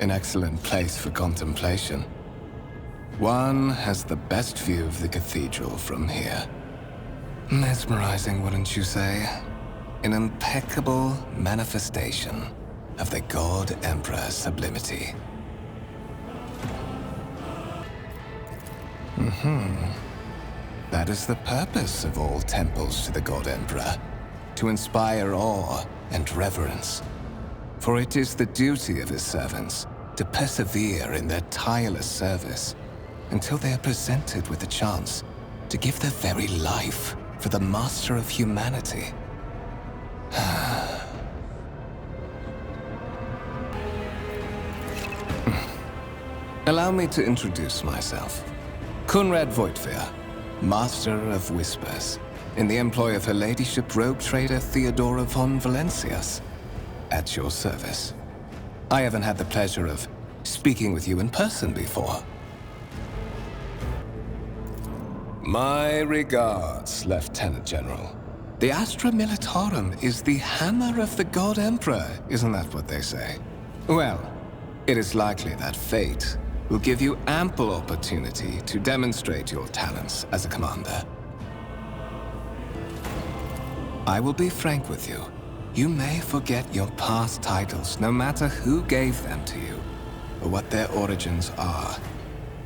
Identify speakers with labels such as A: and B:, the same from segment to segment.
A: an excellent place for contemplation. One has the best view of the cathedral from here. Mesmerizing, wouldn't you say? An impeccable manifestation of the God Emperor's sublimity. That is the purpose of all temples to the God Emperor, to inspire awe and reverence. For it is the duty of his servants to persevere in their tireless service until they are presented with the chance to give their very life for the master of humanity. Allow me to introduce myself. Conrad Voigtveer, Master of Whispers, in the employ of Her Ladyship rogue trader Theodora von Valencius, at your service. I haven't had the pleasure of speaking with you in person before. My regards, Lieutenant General. The Astra Militarum is the hammer of the God Emperor, isn't that what they say? Well, it is likely that fate will give you ample opportunity to demonstrate your talents as a commander. I will be frank with you. You may forget your past titles, no matter who gave them to you, or what their origins are.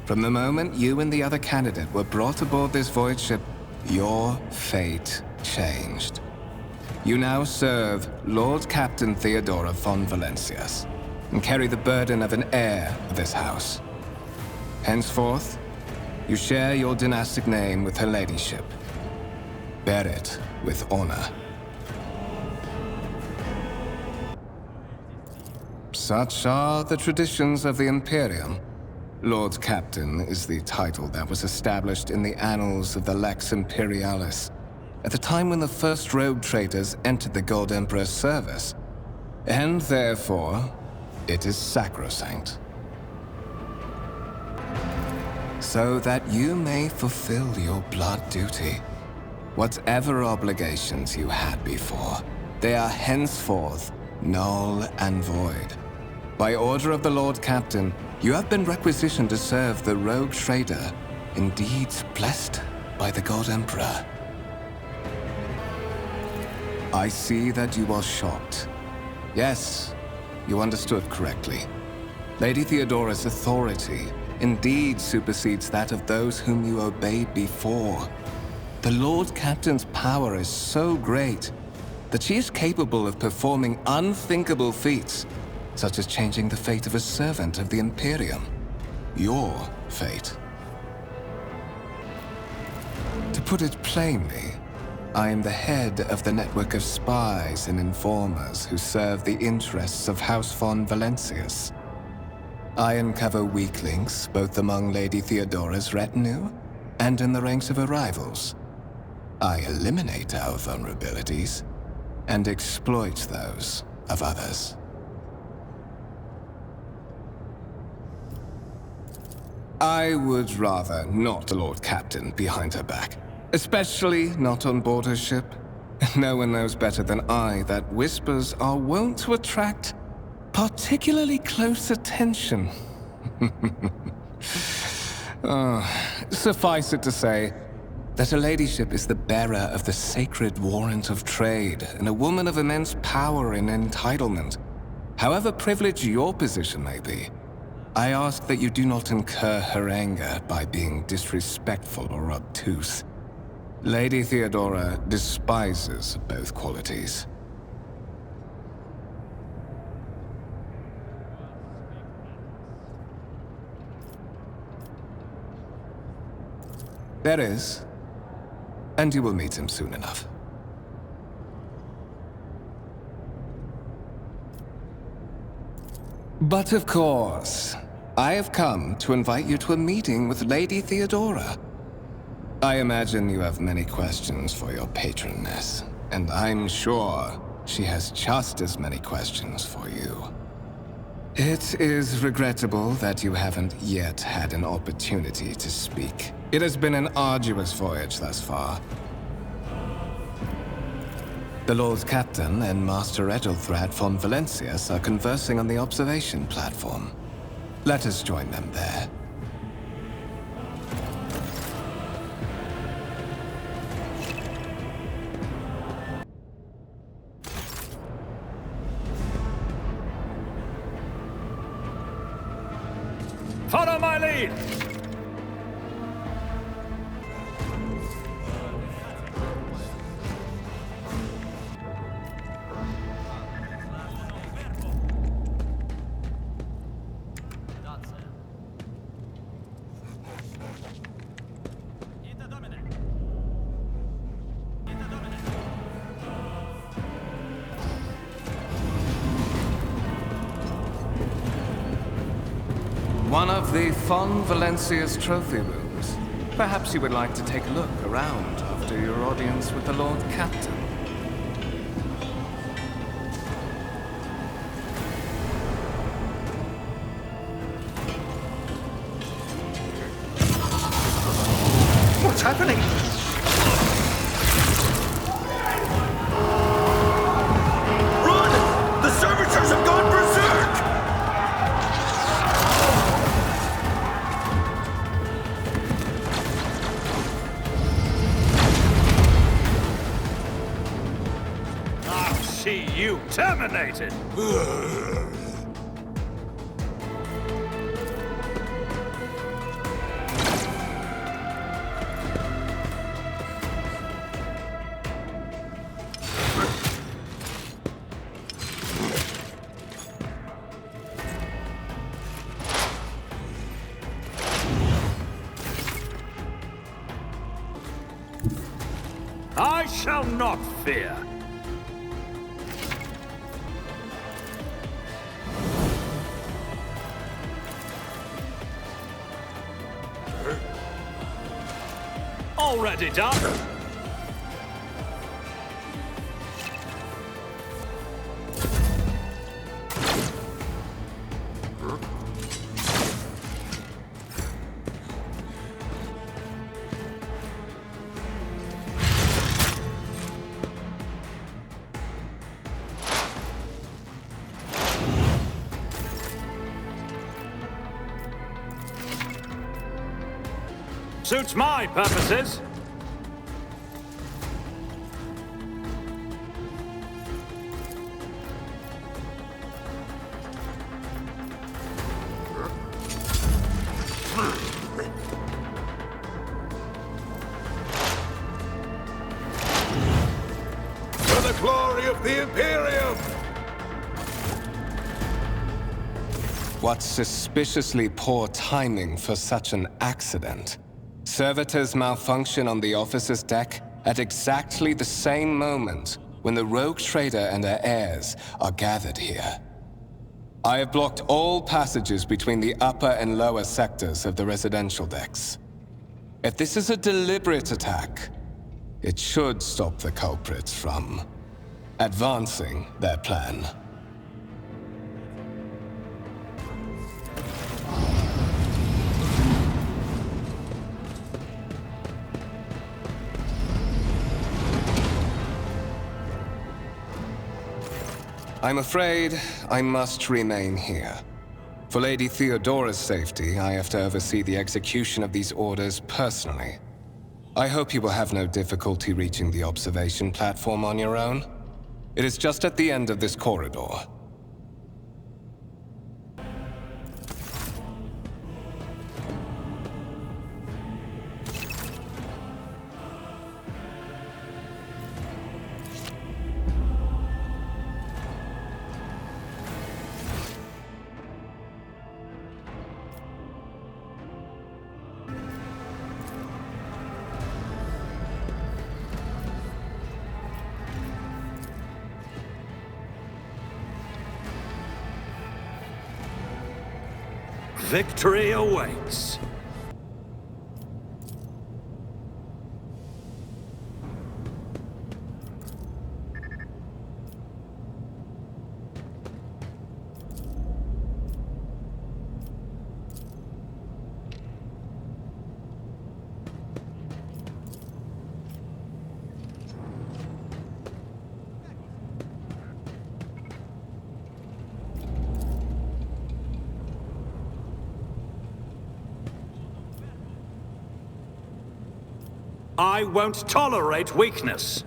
A: From the moment you and the other candidate were brought aboard this voyage ship, your fate changed. You now serve Lord Captain Theodora von Valencius, and carry the burden of an heir of this house. Henceforth, you share your dynastic name with Her Ladyship. Bear it with honor. Such are the traditions of the Imperium. Lord Captain is the title that was established in the annals of the Lex Imperialis at the time when the first rogue traders entered the God Emperor's service, and therefore, it is sacrosanct. So that you may fulfill your blood duty, whatever obligations you had before, they are henceforth null and void. By order of the Lord Captain, you have been requisitioned to serve the rogue trader, indeed blessed by the God Emperor. I see that you are shocked. Yes, you understood correctly. Lady Theodora's authority indeed supersedes that of those whom you obeyed before. The Lord Captain's power is so great that she is capable of performing unthinkable feats, such as changing the fate of a servant of the Imperium. Your fate. To put it plainly, I am the head of the network of spies and informers who serve the interests of House von Valencius. I uncover weak links both among Lady Theodora's retinue and in the ranks of her rivals. I eliminate our vulnerabilities and exploit those of others. I would rather not Lord Captain behind her back, especially not on board her ship. No one knows better than I that whispers are wont to attract particularly close attention. Suffice it to say that Her Ladyship is the bearer of the sacred warrant of trade and a woman of immense power and entitlement. However privileged your position may be, I ask that you do not incur her anger by being disrespectful or obtuse. Lady Theodora despises both qualities. There is, and you will meet him soon enough. But of course, I have come to invite you to a meeting with Lady Theodora. I imagine you have many questions for your patroness, and I'm sure she has just as many questions for you. It is regrettable that you haven't yet had an opportunity to speak. It has been an arduous voyage thus far. The Lord Captain and Master Ethelthrad von Valencius are conversing on the observation platform. Let us join them there.
B: Follow my lead!
A: One of the Fon Valencia's trophy rooms. Perhaps you would like to take a look around after your audience with the Lord Captain.
C: What's happening? Run! The servitors have gone berserk!
B: See you terminated! I shall not fear. Already done. Suits my purposes.
C: For the glory of the Imperium!
A: What suspiciously poor timing for such an accident. Servitors malfunction on the officer's deck at exactly the same moment when the rogue trader and her heirs are gathered here. I have blocked all passages between the upper and lower sectors of the residential decks. If this is a deliberate attack, it should stop the culprits from advancing their plan. I'm afraid I must remain here. For Lady Theodora's safety, I have to oversee the execution of these orders personally. I hope you will have no difficulty reaching the observation platform on your own. It is just at the end of this corridor.
B: Victory awaits. I won't tolerate weakness.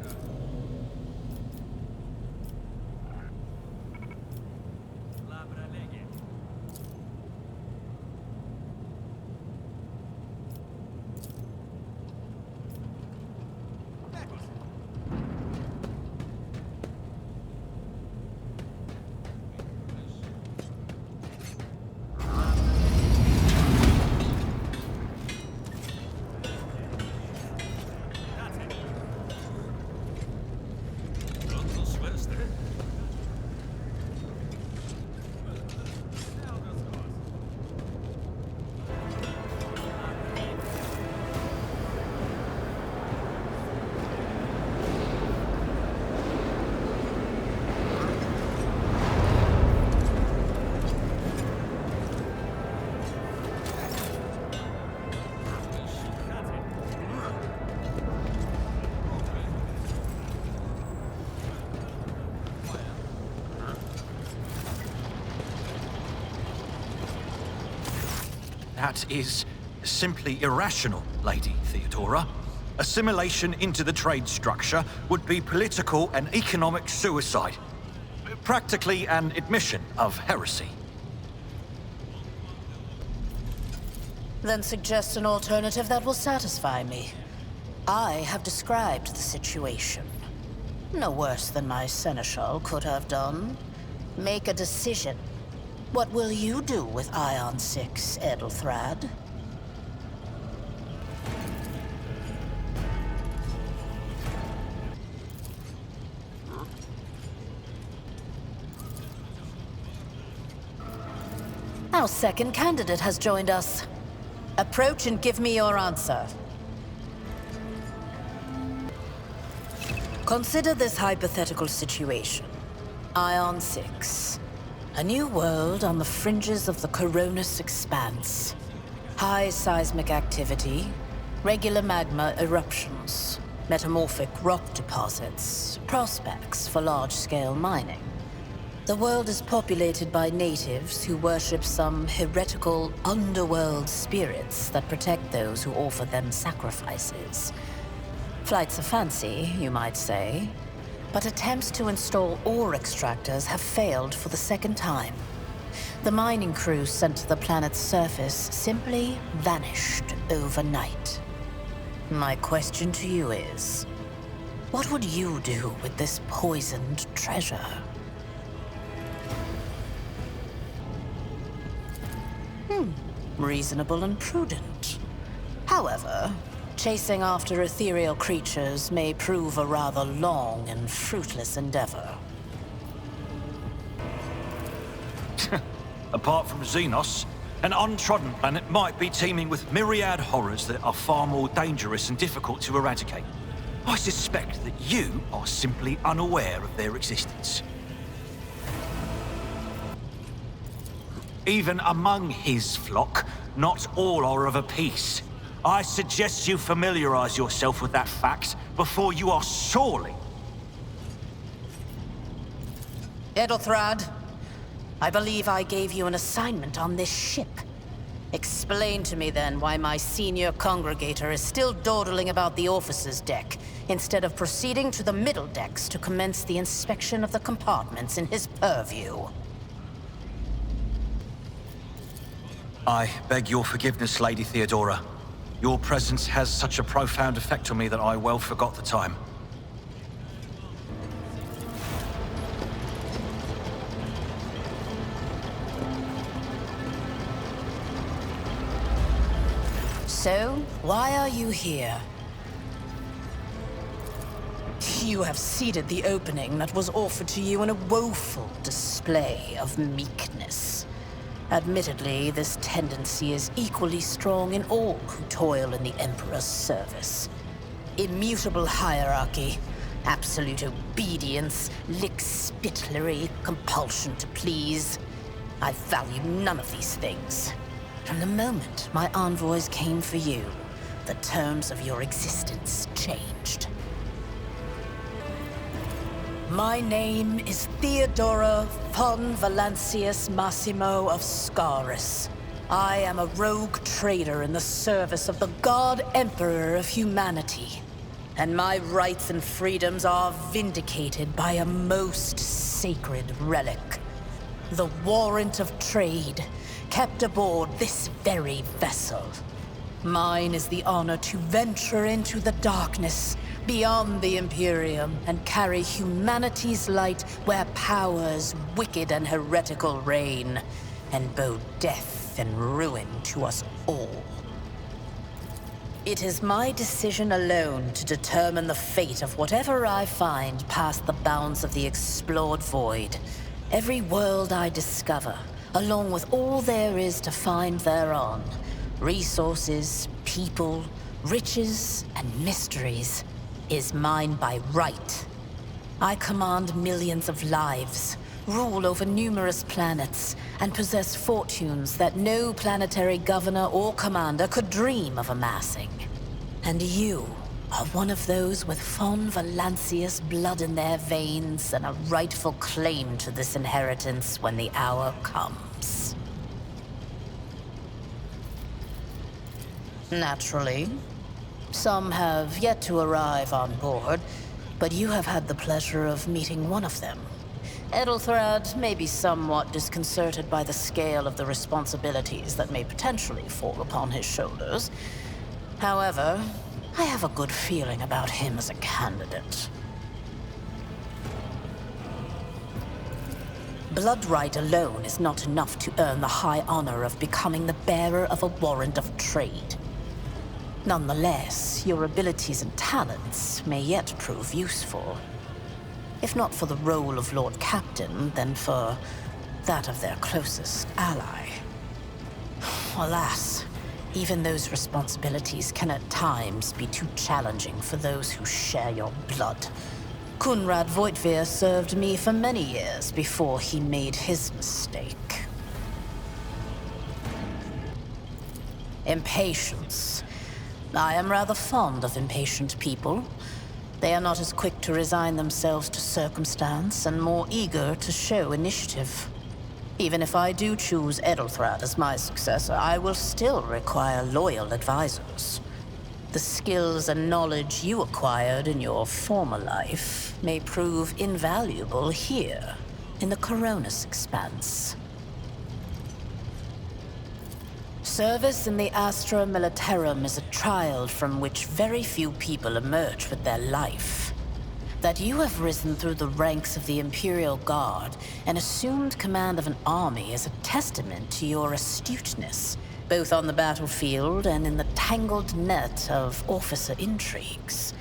D: That is simply irrational, Lady Theodora. Assimilation into the trade structure would be political and economic suicide. Practically an admission of heresy.
E: Then suggest an alternative that will satisfy me. I have described the situation. No worse than my seneschal could have done. Make a decision. What will you do with Ion 6, Edelthrad? Our second candidate has joined us. Approach and give me your answer. Consider this hypothetical situation. Ion 6. A new world on the fringes of the Koronus expanse. High seismic activity, regular magma eruptions, metamorphic rock deposits, prospects for large-scale mining. The world is populated by natives who worship some heretical underworld spirits that protect those who offer them sacrifices. Flights of fancy, you might say. But attempts to install ore extractors have failed for the second time. The mining crew sent to the planet's surface simply vanished overnight. My question to you is, what would you do with this poisoned treasure? Reasonable and prudent. However, chasing after ethereal creatures may prove a rather long and fruitless endeavor.
D: Apart from Xenos, an untrodden planet might be teeming with myriad horrors that are far more dangerous and difficult to eradicate. I suspect that you are simply unaware of their existence. Even among his flock, not all are of a piece. I suggest you familiarize yourself with that fact before you are sorely...
E: Edelthrad, I believe I gave you an assignment on this ship. Explain to me then why my senior congregator is still dawdling about the officer's deck, instead of proceeding to the middle decks to commence the inspection of the compartments in his purview.
D: I beg your forgiveness, Lady Theodora. Your presence has such a profound effect on me that I well forgot the time.
E: So, why are you here? You have seeded the opening that was offered to you in a woeful display of meekness. Admittedly, this tendency is equally strong in all who toil in the Emperor's service. Immutable hierarchy, absolute obedience, lickspittlery, compulsion to please. I value none of these things. From the moment my envoys came for you, the terms of your existence changed. My name is Theodora von Valancius Massimo of Scaris. I am a rogue trader in the service of the God Emperor of humanity. And my rights and freedoms are vindicated by a most sacred relic. The warrant of trade, kept aboard this very vessel. Mine is the honor to venture into the darkness, beyond the Imperium, and carry humanity's light where powers wicked and heretical reign, and bow death and ruin to us all. It is my decision alone to determine the fate of whatever I find past the bounds of the explored void. Every world I discover, along with all there is to find thereon, resources, people, riches, and mysteries, is mine by right. I command millions of lives, rule over numerous planets, and possess fortunes that no planetary governor or commander could dream of amassing. And you are one of those with von Valancius blood in their veins and a rightful claim to this inheritance when the hour comes. Naturally, some have yet to arrive on board, but you have had the pleasure of meeting one of them. Ethelthrad may be somewhat disconcerted by the scale of the responsibilities that may potentially fall upon his shoulders. However, I have a good feeling about him as a candidate. Blood right alone is not enough to earn the high honor of becoming the bearer of a warrant of trade. Nonetheless, your abilities and talents may yet prove useful. If not for the role of Lord Captain, then for that of their closest ally. Alas, even those responsibilities can at times be too challenging for those who share your blood. Kunrad Voitvir served me for many years before he made his mistake. Impatience. I am rather fond of impatient people. They are not as quick to resign themselves to circumstance and more eager to show initiative. Even if I do choose Ethelthrad as my successor, I will still require loyal advisors. The skills and knowledge you acquired in your former life may prove invaluable here, in the Koronus expanse. Service in the Astra Militarum is a trial from which very few people emerge with their life. That you have risen through the ranks of the Imperial Guard and assumed command of an army is a testament to your astuteness, both on the battlefield and in the tangled net of officer intrigues.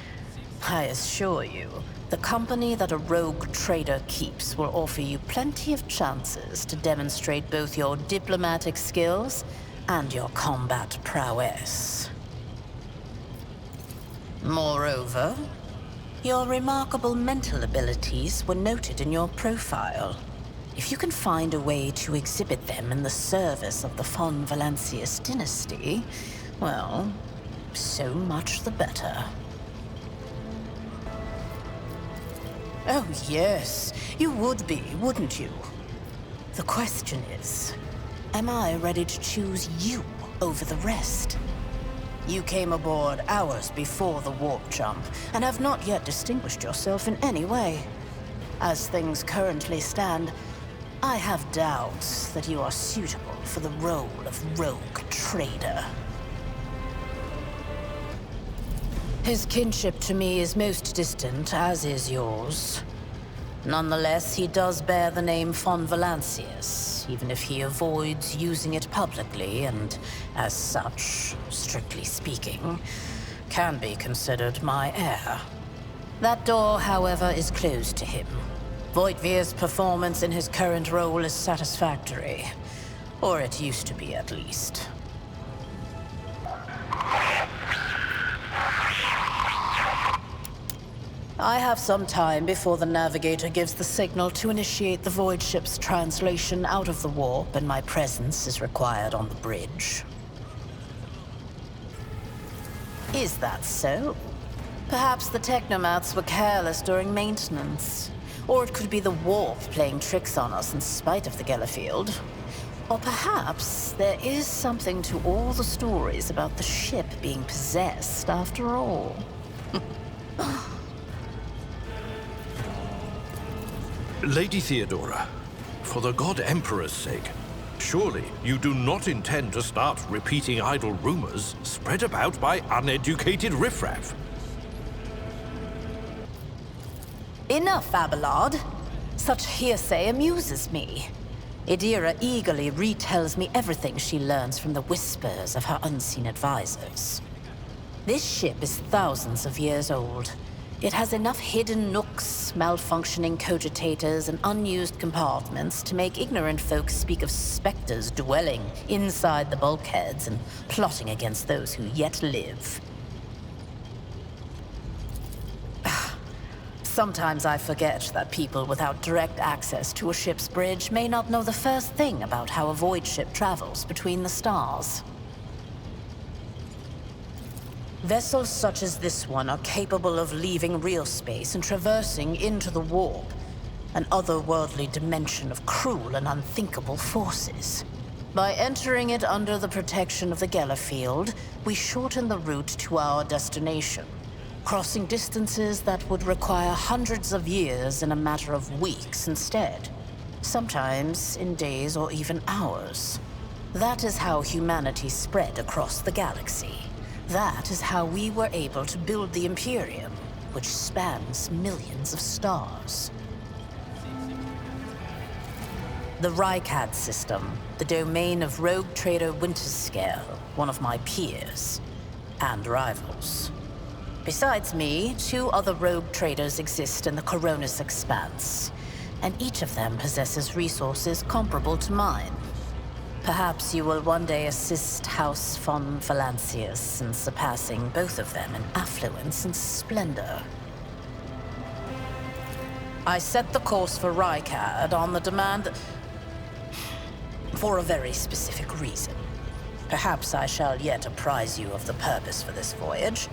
E: I assure you, the company that a rogue trader keeps will offer you plenty of chances to demonstrate both your diplomatic skills and your combat prowess. Moreover, your remarkable mental abilities were noted in your profile. If you can find a way to exhibit them in the service of the von Valancius dynasty, well, so much the better. Oh yes, you would be, wouldn't you? The question is, am I ready to choose you over the rest? You came aboard hours before the warp jump, and have not yet distinguished yourself in any way. As things currently stand, I have doubts that you are suitable for the role of rogue trader. His kinship to me is most distant, as is yours. Nonetheless, he does bear the name von Valancius, even if he avoids using it publicly, and as such, strictly speaking, can be considered my heir. That door, however, is closed to him. Voitvir's performance in his current role is satisfactory. Or it used to be, at least. I have some time before the navigator gives the signal to initiate the void ship's translation out of the warp, and my presence is required on the bridge. Is that so? Perhaps the technomats were careless during maintenance. Or it could be the warp playing tricks on us in spite of the Gellerfield. Or perhaps there is something to all the stories about the ship being possessed after all.
F: Lady Theodora, for the God Emperor's sake, surely you do not intend to start repeating idle rumors spread about by uneducated riffraff.
E: Enough, Abelard. Such hearsay amuses me. Idira eagerly retells me everything she learns from the whispers of her unseen advisors. This ship is thousands of years old. It has enough hidden nooks, malfunctioning cogitators, and unused compartments to make ignorant folks speak of specters dwelling inside the bulkheads and plotting against those who yet live. Sometimes I forget that people without direct access to a ship's bridge may not know the first thing about how a void ship travels between the stars. Vessels such as this one are capable of leaving real space and traversing into the warp, an otherworldly dimension of cruel and unthinkable forces. By entering it under the protection of the Gellerfield, we shorten the route to our destination, crossing distances that would require hundreds of years in a matter of weeks instead, sometimes in days or even hours. That is how humanity spread across the galaxy. That is how we were able to build the Imperium, which spans millions of stars. The Rykad system, the domain of rogue trader Winterscale, one of my peers, and rivals. Besides me, 2 other rogue traders exist in the Koronus expanse, and each of them possesses resources comparable to mine. Perhaps you will one day assist House von Valancius in surpassing both of them in affluence and splendor. I set the course for Rykad on the demand for a very specific reason. Perhaps I shall yet apprise you of the purpose for this voyage,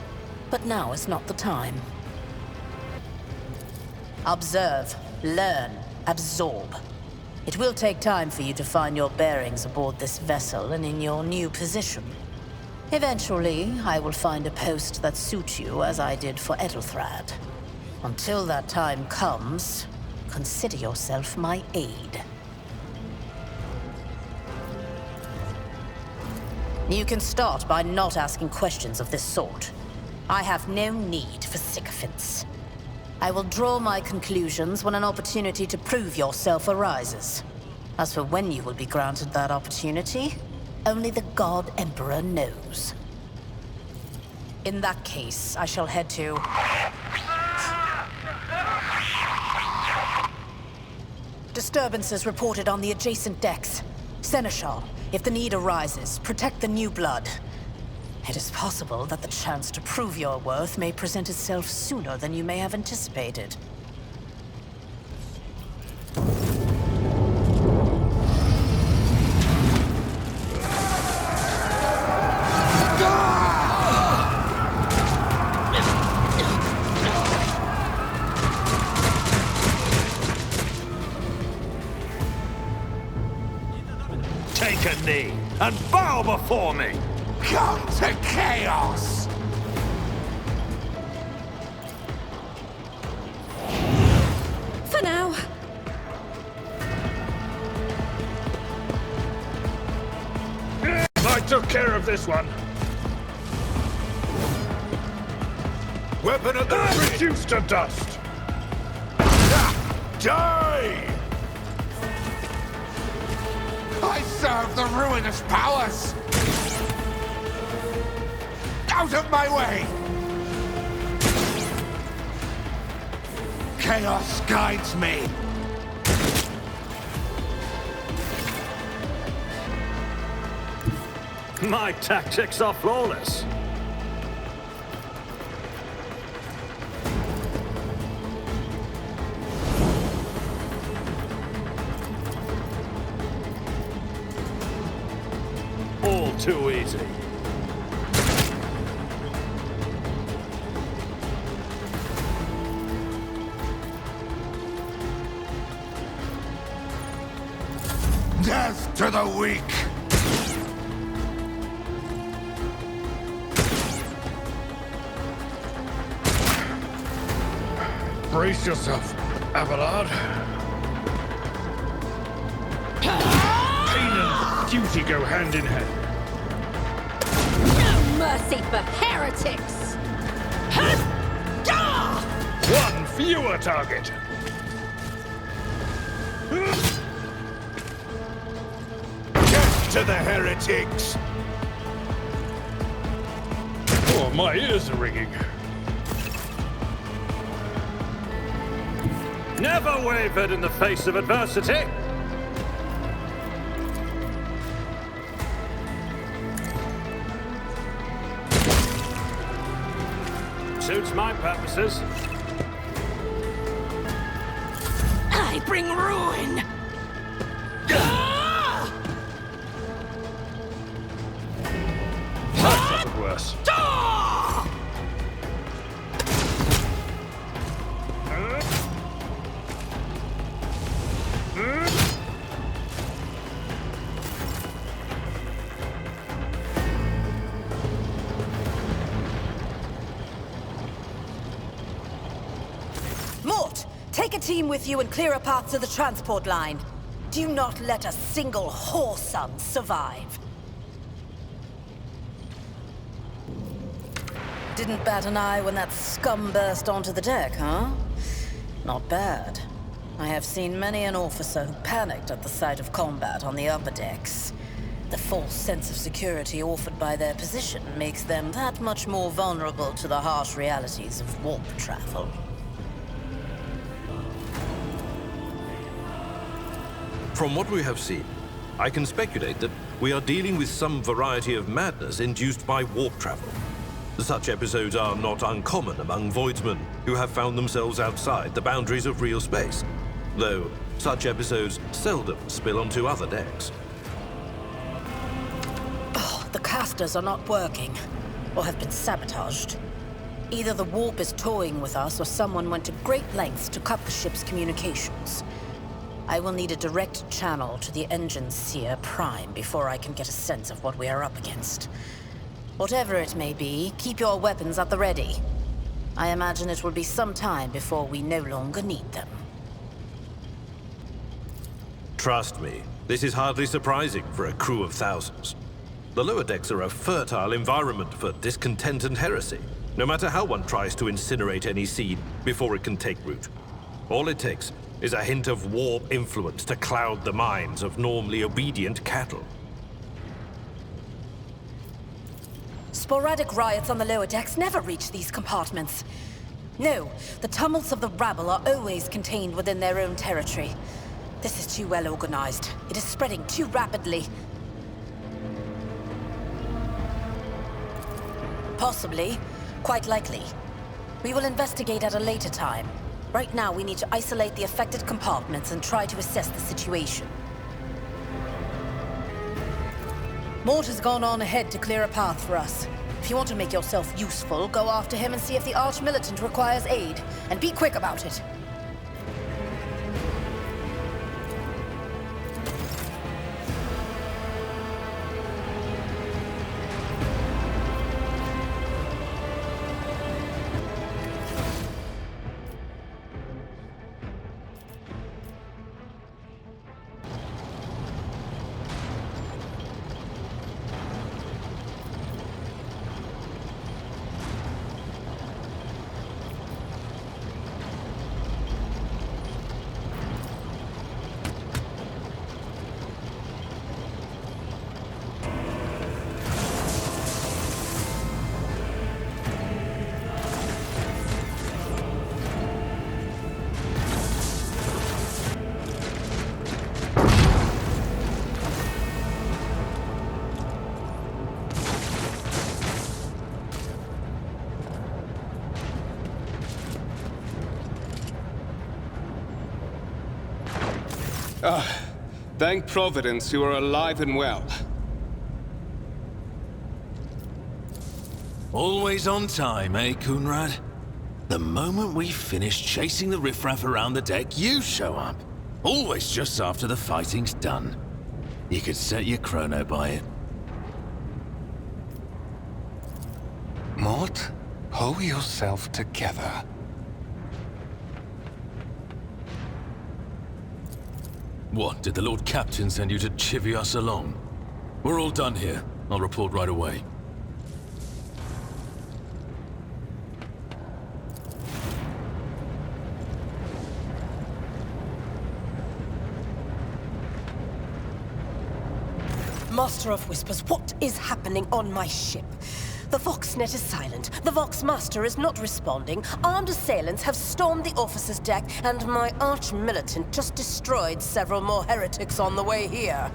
E: but now is not the time. Observe, learn, absorb. It will take time for you to find your bearings aboard this vessel and in your new position. Eventually, I will find a post that suits you as I did for Edelthrad. Until that time comes, consider yourself my aide. You can start by not asking questions of this sort. I have no need for sycophants. I will draw my conclusions when an opportunity to prove yourself arises. As for when you will be granted that opportunity, only the God Emperor knows. In that case, I shall head to... Disturbances reported on the adjacent decks. Seneschal, if the need arises, protect the new blood. It is possible that the chance to prove your worth may present itself sooner than you may have anticipated.
B: Take a knee and bow before me!
C: Come to chaos!
G: For now.
C: I took care of this one. Weapon at the reduced to dust. Die! I serve the ruinous powers! Out of my way! Chaos guides me!
B: My tactics are flawless. All too easy.
C: Death to the weak!
F: Brace yourself, Abelard. Pain and duty go hand in hand.
G: No mercy for heretics!
F: One fewer target.
B: Death to the heretics!
F: Oh, my ears are ringing.
B: Never wavered in the face of adversity! Suits my purposes.
G: I bring ruin!
F: That suffered worse.
E: Mort, take a team with you and clear a path to the transport line. Do not let a single whoreson survive. Didn't bat an eye when that scum burst onto the deck, huh? Not bad. I have seen many an officer who panicked at the sight of combat on the upper decks. The false sense of security offered by their position makes them that much more vulnerable to the harsh realities of warp travel.
F: From what we have seen, I can speculate that we are dealing with some variety of madness induced by warp travel. Such episodes are not uncommon among voidsmen who have found themselves outside the boundaries of real space, though such episodes seldom spill onto other decks.
E: Oh, the casters are not working, or have been sabotaged. Either the warp is toying with us, or someone went to great lengths to cut the ship's communications. I will need a direct channel to the engine seer prime before I can get a sense of what we are up against. Whatever it may be, keep your weapons at the ready. I imagine it will be some time before we no longer need them.
F: Trust me, this is hardly surprising for a crew of thousands. The lower decks are a fertile environment for discontent and heresy, no matter how one tries to incinerate any seed before it can take root. All it takes is a hint of warp influence to cloud the minds of normally obedient cattle.
E: Sporadic riots on the lower decks never reach these compartments. No, the tumults of the rabble are always contained within their own territory. This is too well organized. It is spreading too rapidly. Possibly. Quite likely. We will investigate at a later time. Right now, we need to isolate the affected compartments and try to assess the situation. Mort has gone on ahead to clear a path for us. If you want to make yourself useful, go after him and see if the Arch-Militant requires aid. And be quick about it.
A: Thank Providence you are alive and well.
B: Always on time, eh, Coonrad? The moment we finish chasing the riffraff around the deck, you show up. Always just after the fighting's done. You could set your chrono by it.
A: Mort, pull yourself together.
B: What, did the Lord Captain send you to chivvy us along? We're all done here. I'll report right away.
H: Master of Whispers, what is happening on my ship? The Voxnet is silent. The Voxmaster is not responding. Armed assailants have stormed the officer's deck, and my arch-militant just destroyed several more heretics on the way here.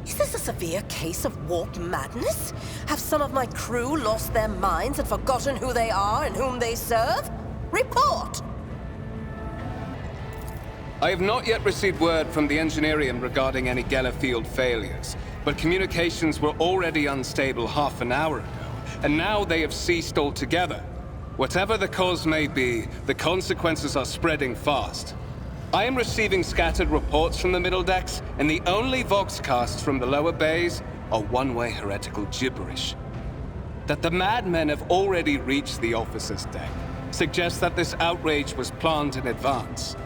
H: Is this a severe case of warped madness? Have some of my crew lost their minds and forgotten who they are and whom they serve? Report!
A: I have not yet received word from the Engineering regarding any Gellerfield failures, but communications were already unstable half an hour ago, and now they have ceased altogether. Whatever the cause may be, the consequences are spreading fast. I am receiving scattered reports from the middle decks, and the only voxcasts from the lower bays are one-way heretical gibberish. That the madmen have already reached the officer's deck suggests that this outrage was planned in advance.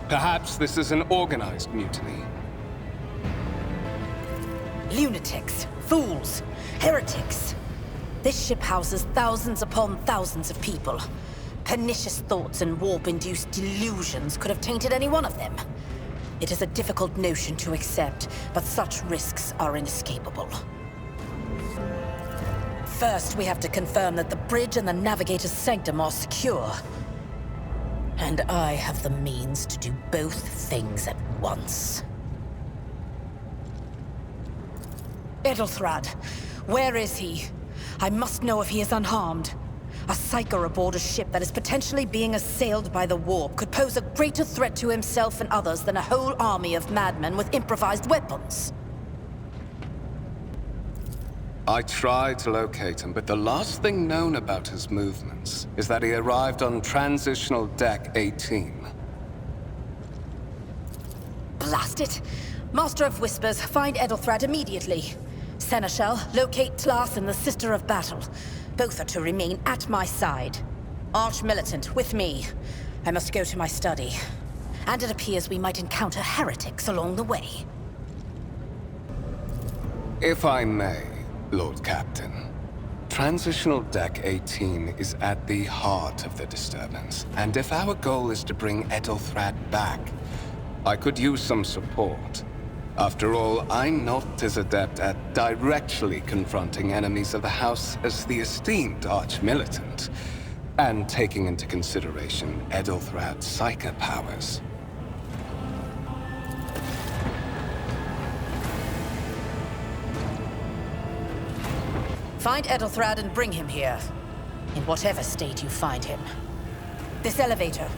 A: Perhaps this is an organized mutiny.
H: Lunatics, fools, heretics. This ship houses thousands upon thousands of people. Pernicious thoughts and warp-induced delusions could have tainted any one of them. It is a difficult notion to accept, but such risks are inescapable. First, we have to confirm that the bridge and the navigator's sanctum are secure. And I have the means to do both things at once. Edelthrad, where is he? I must know if he is unharmed. A psyker aboard a ship that is potentially being assailed by the warp could pose a greater threat to himself and others than a whole army of madmen with improvised weapons.
A: I tried to locate him, but the last thing known about his movements is that he arrived on Transitional Deck 18.
H: Blast it! Master of Whispers, find Edelthrad immediately. Seneschal, locate Tlas and the Sister of Battle. Both are to remain at my side. Arch-militant, with me. I must go to my study. And it appears we might encounter heretics along the way.
A: If I may, Lord Captain. Transitional Deck 18 is at the heart of the disturbance, and if our goal is to bring Edelthrad back, I could use some support. After all, I'm not as adept at directly confronting enemies of the House as the esteemed Arch-Militant, and taking into consideration Edelthrad's psychic powers.
H: Find Edelthrad and bring him here. In whatever state you find him. This elevator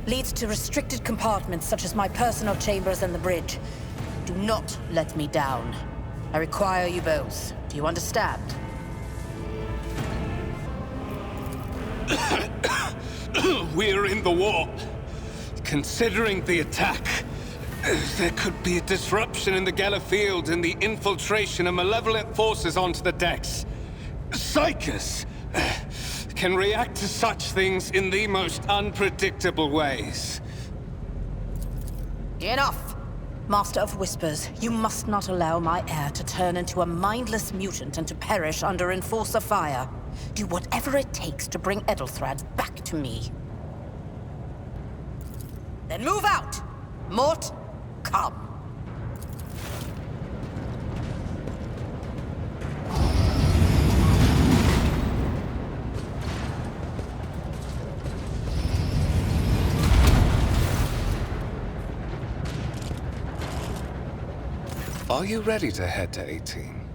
H: leads to restricted compartments such as my personal chambers and the bridge. Do not let me down. I require you both. Do you understand?
A: We're in the warp. Considering the attack, there could be a disruption in the Gellerfield and the infiltration of malevolent forces onto the decks. Psychers can react to such things in the most unpredictable ways.
H: Enough! Master of Whispers, you must not allow my heir to turn into a mindless mutant and to perish under Enforcer fire. Do whatever it takes to bring Edelthrad back to me. Then move out! Mort, come.
A: Are you ready to head to 18?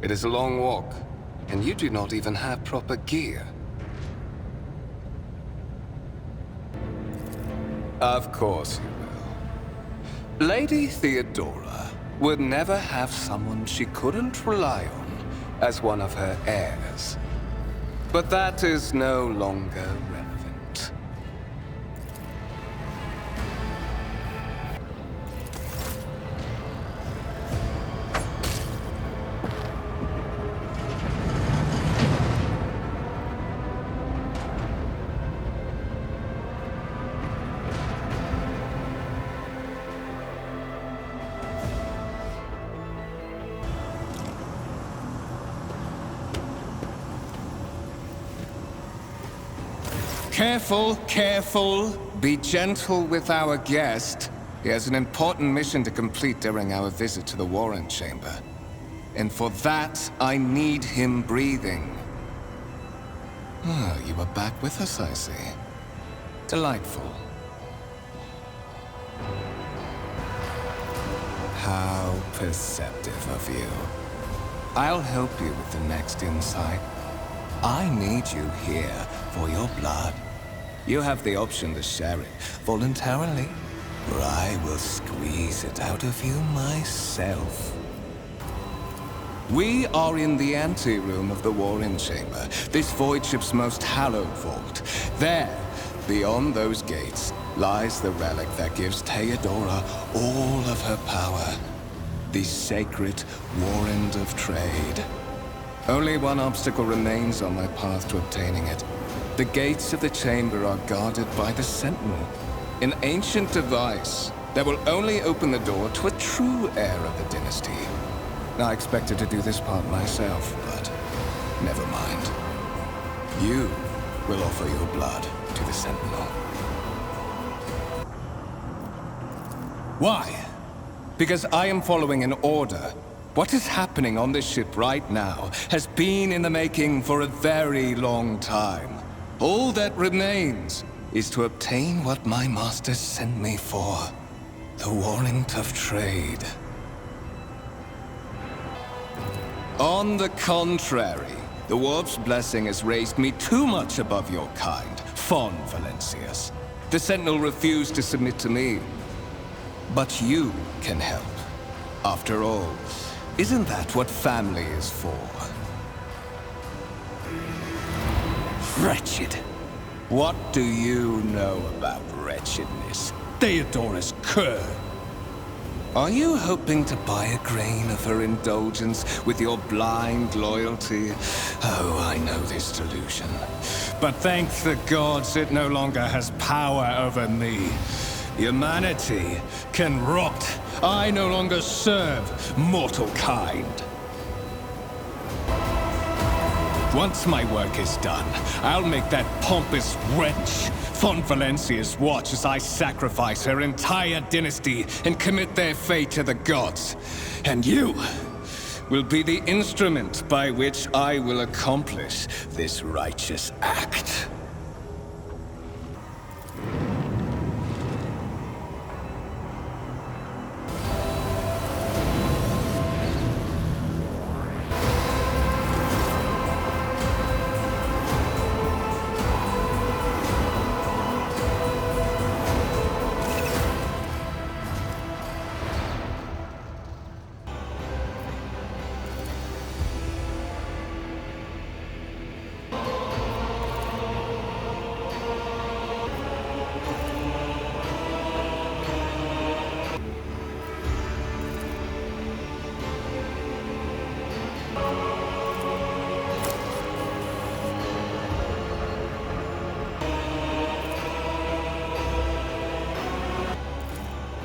A: It is a long walk, and you do not even have proper gear. Of course you will. Lady Theodora would never have someone she couldn't rely on as one of her heirs. But that is no longer relevant. Careful, careful. Be gentle with our guest. He has an important mission to complete during our visit to the Warren Chamber. And for that, I need him breathing. Ah, you are back with us, I see. Delightful. How perceptive of you. I'll help you with the next insight. I need you here for your blood. You have the option to share it voluntarily, or I will squeeze it out of you myself. We are in the anteroom of the Warren Chamber, this void ship's most hallowed vault. There, beyond those gates, lies the relic that gives Theodora all of her power. The sacred Warrant of Trade. Only one obstacle remains on my path to obtaining it. The gates of the chamber are guarded by the Sentinel, an ancient device that will only open the door to a true heir of the dynasty. I expected to do this part myself, but never mind. You will offer your blood to the Sentinel. Why? Because I am following an order. What is happening on this ship right now has been in the making for a very long time. All that remains is to obtain what my master sent me for. The Warrant of Trade. On the contrary, the Warp's blessing has raised me too much above your kind, Fon Valencius. The Sentinel refused to submit to me. But you can help. After all, isn't that what family is for? Wretched. What do you know about wretchedness? Theodora's cur. Are you hoping to buy a grain of her indulgence with your blind loyalty? Oh, I know this delusion. But thank the gods it no longer has power over me. Humanity can rot. I no longer serve mortal kind. Once my work is done, I'll make that pompous wench Fon Valencius watch as I sacrifice her entire dynasty and commit their fate to the gods. And you will be the instrument by which I will accomplish this righteous act.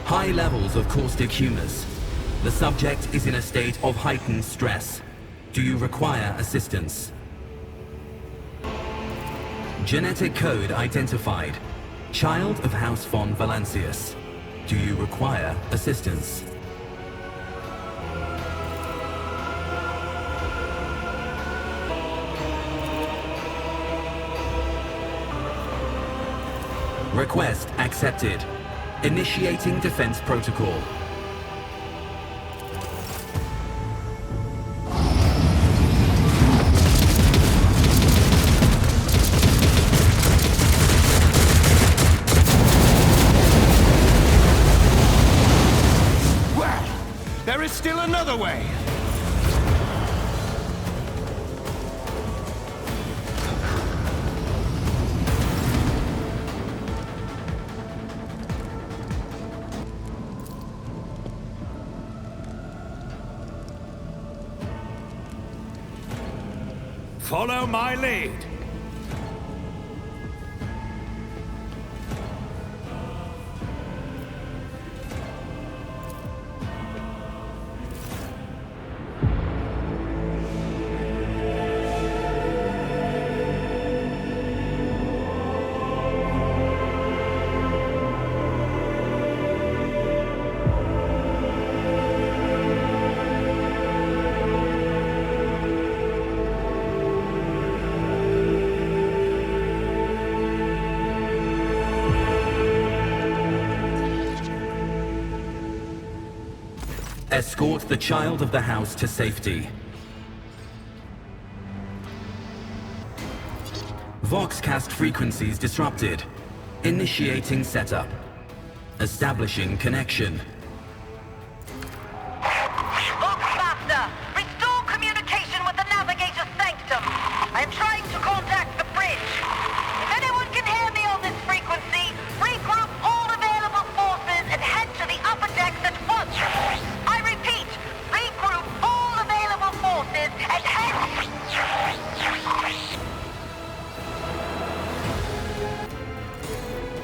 I: High levels of caustic humors. The subject is in a state of heightened stress. Do you require assistance? Genetic code identified. Child of House Fon Valencius. Do you require assistance? Request accepted. Initiating defense protocol.
A: Well, there is still another way.
D: Follow my lead.
I: Escort the child of the house to safety. Voxcast frequencies disrupted. Initiating setup. Establishing connection.
J: Voxmaster, restore communication with the navigator's sanctum. I am trying to contact the bridge. If anyone can hear me on this frequency, regroup all available forces and head to the upper decks at once. I repeat, regroup all available forces and head...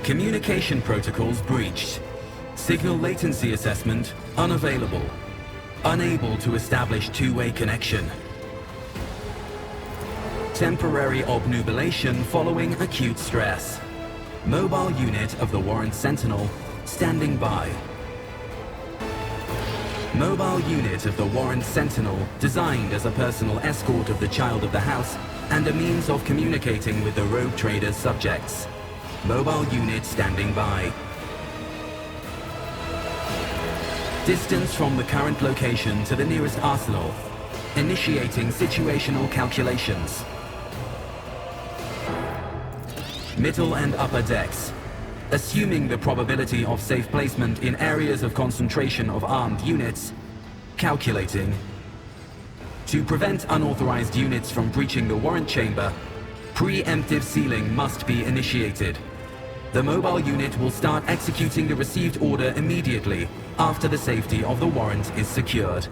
I: Communication protocols breached. Signal latency assessment unavailable. Unable to establish two-way connection. Temporary obnubilation following acute stress. Mobile unit of the Warrant Sentinel standing by. Mobile unit of the Warrant Sentinel designed as a personal escort of the child of the house and a means of communicating with the rogue trader's subjects. Mobile unit standing by. Distance from the current location to the nearest arsenal. Initiating situational calculations. Middle and upper decks. Assuming the probability of safe placement in areas of concentration of armed units. Calculating. To prevent unauthorized units from breaching the warrant chamber, preemptive sealing must be initiated. The mobile unit will start executing the received order immediately after the safety of the warrant is secured.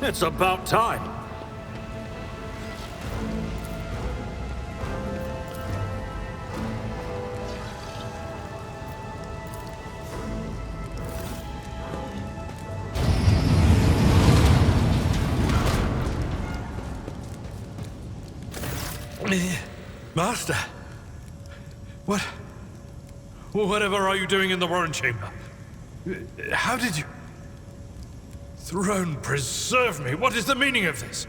D: It's about time.
F: Master, whatever are you doing in the warrant chamber? How did you... Throne preserve me! What is the meaning of this?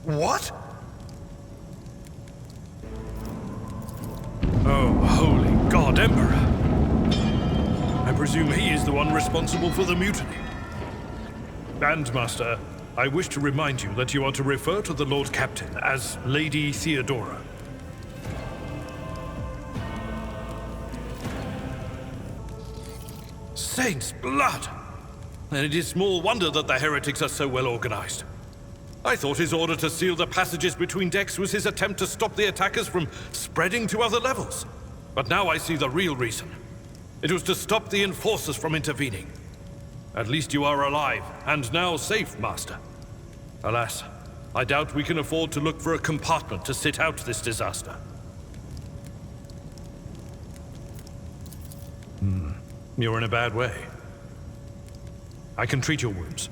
F: What? Oh, holy God, Emperor! I presume he is the one responsible for the mutiny. And, Master, I wish to remind you that you are to refer to the Lord Captain as Lady Theodora. Saints' blood! And it is small wonder that the heretics are so well organized. I thought his order to seal the passages between decks was his attempt to stop the attackers from spreading to other levels. But now I see the real reason. It was to stop the enforcers from intervening. At least you are alive, and now safe, Master. Alas, I doubt we can afford to look for a compartment to sit out this disaster. You're in a bad way. I can treat your wounds.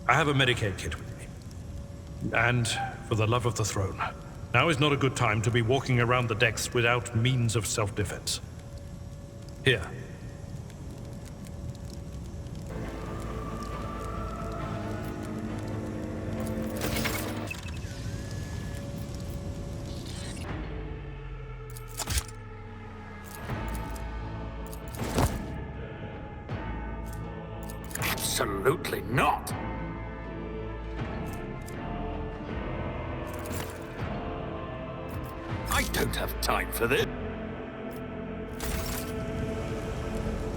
F: I have a Medicaid kit with me. And, for the love of the throne, now is not a good time to be walking around the decks without means of self-defense. Here.
D: Absolutely not. I don't have time for this.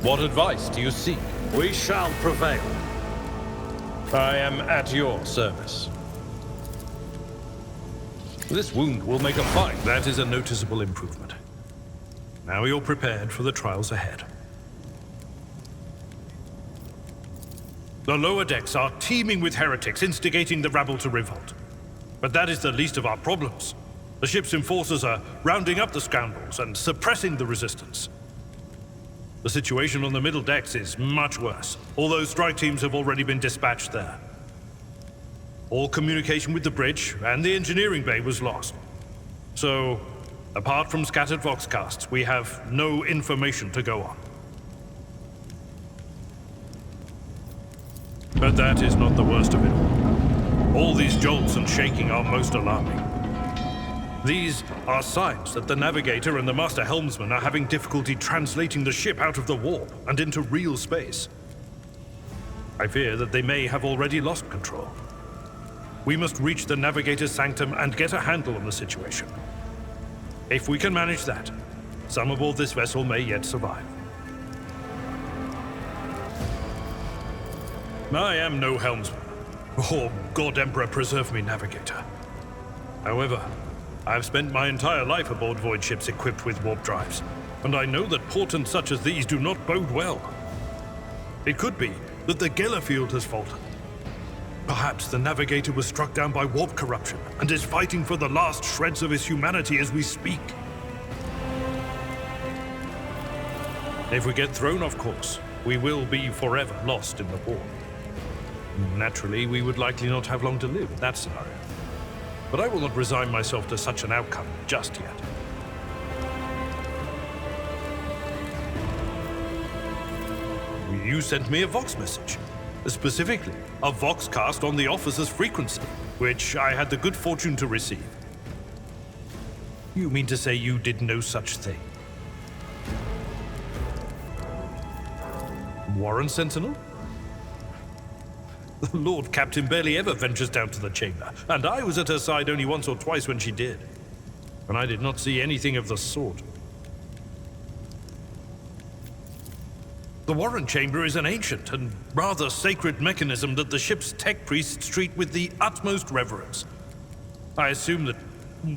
F: What advice do you seek?
D: We shall prevail.
F: I am at your service. This wound will make a fight. That is a noticeable improvement. Now you're prepared for the trials ahead. The lower decks are teeming with heretics instigating the rabble to revolt. But that is the least of our problems. The ship's enforcers are rounding up the scoundrels and suppressing the resistance. The situation on the middle decks is much worse, although strike teams have already been dispatched there. All communication with the bridge and the engineering bay was lost. So, apart from scattered voxcasts, we have no information to go on. But that is not the worst of it all. All these jolts and shaking are most alarming. These are signs that the navigator and the master helmsman are having difficulty translating the ship out of the warp and into real space. I fear that they may have already lost control. We must reach the navigator's sanctum and get a handle on the situation. If we can manage that, some aboard this vessel may yet survive. I am no helmsman, or God Emperor preserve me navigator. However, I have spent my entire life aboard void ships equipped with warp drives, and I know that portents such as these do not bode well. It could be that the Geller field has faltered. Perhaps the navigator was struck down by warp corruption and is fighting for the last shreds of his humanity as we speak. If we get thrown off course, we will be forever lost in the warp. Naturally, we would likely not have long to live in that scenario. But I will not resign myself to such an outcome just yet. You sent me a Vox message. Specifically, a Voxcast on the officer's frequency, which I had the good fortune to receive. You mean to say you did no such thing? Warren Sentinel? The Lord Captain barely ever ventures down to the chamber, and I was at her side only once or twice when she did. And I did not see anything of the sort. The Warren Chamber is an ancient and rather sacred mechanism that the ship's tech priests treat with the utmost reverence. I assume that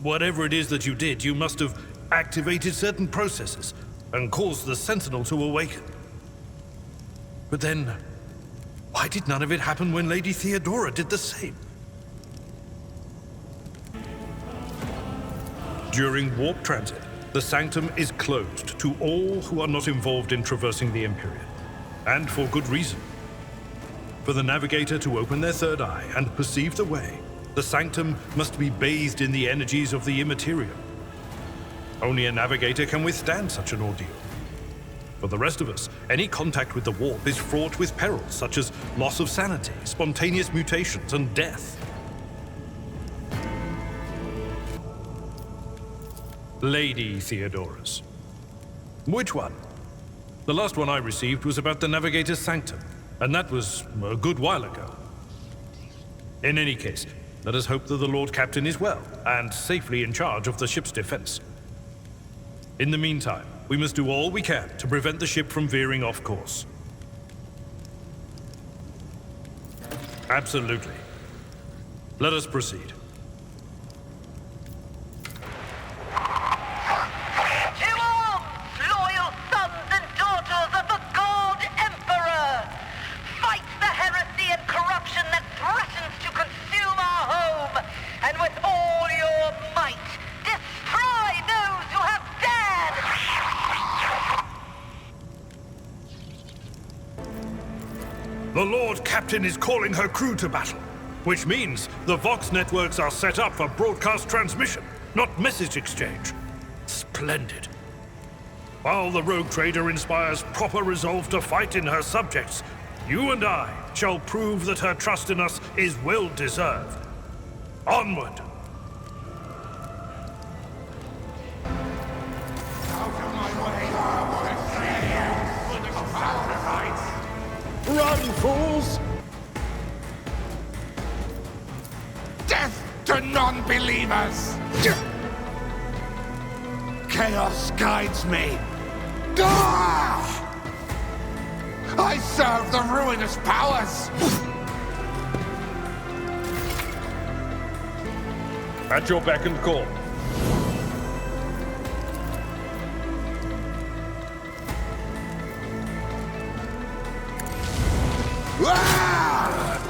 F: whatever it is that you did, you must have activated certain processes and caused the Sentinel to awaken. But then, why did none of it happen when Lady Theodora did the same? During warp transit, the Sanctum is closed to all who are not involved in traversing the Empyrean, and for good reason. For the Navigator to open their third eye and perceive the way, the Sanctum must be bathed in the energies of the Immaterial. Only a Navigator can withstand such an ordeal. For the rest of us, any contact with the warp is fraught with perils such as loss of sanity, spontaneous mutations, and death. Lady Theodoras. Which one? The last one I received was about the Navigator's Sanctum, and that was a good while ago. In any case, let us hope that the Lord Captain is well, and safely in charge of the ship's defense. In the meantime, we must do all we can to prevent the ship from veering off course. Absolutely. Let us proceed.
J: To arms, loyal sons and daughters of the God Emperor! Fight the heresy and corruption that threatens to consume our home, and with all your might, destroy those who have dared!
F: The Lord Captain is calling her crew to battle, which means the Vox networks are set up for broadcast transmission, not message exchange. Splendid. While the rogue trader inspires proper resolve to fight in her subjects, you and I shall prove that her trust in us is well deserved. Onward!
C: Run, fools! Death to non-believers! Chaos guides me. Ah! I serve the ruinous powers!
F: At your beck and call.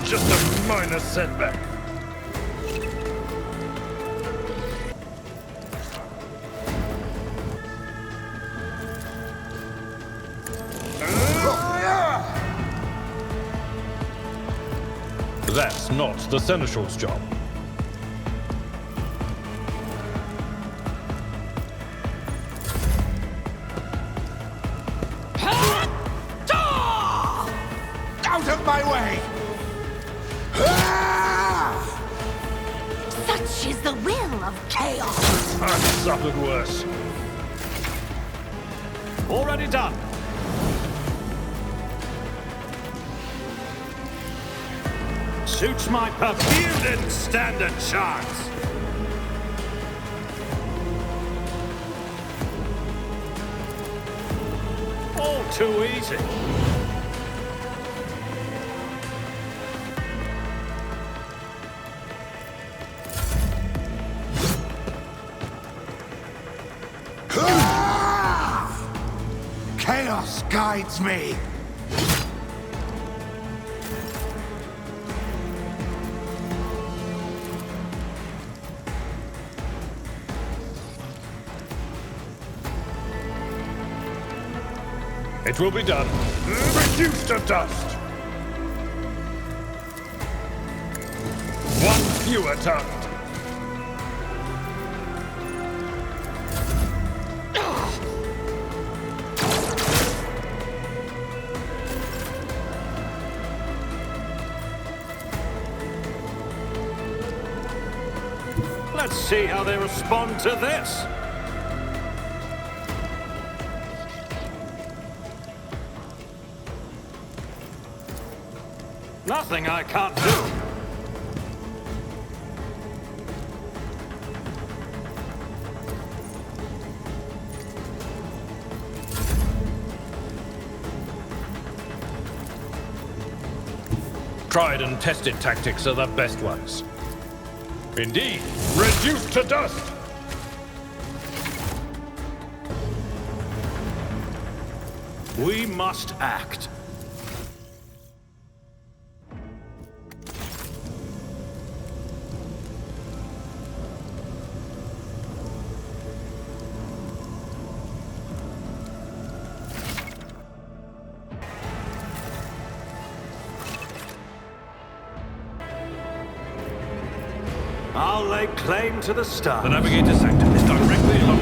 F: Just a minor setback. That's not the Seneschal's job.
C: Out of my way!
G: Such is the will of chaos.
F: I've suffered worse.
D: Already done. Suits my purpose. You didn't stand a chance. All too easy.
C: Chaos guides me!
F: It will be done. Reduced to dust. One fewer tongue.
D: Let's see how they respond to this. Nothing I can't do.
F: Tried and tested tactics are the best ones. Indeed, reduced to dust!
D: We must act. I'll lay claim to the stars.
F: The navigator's sanctum is directly along.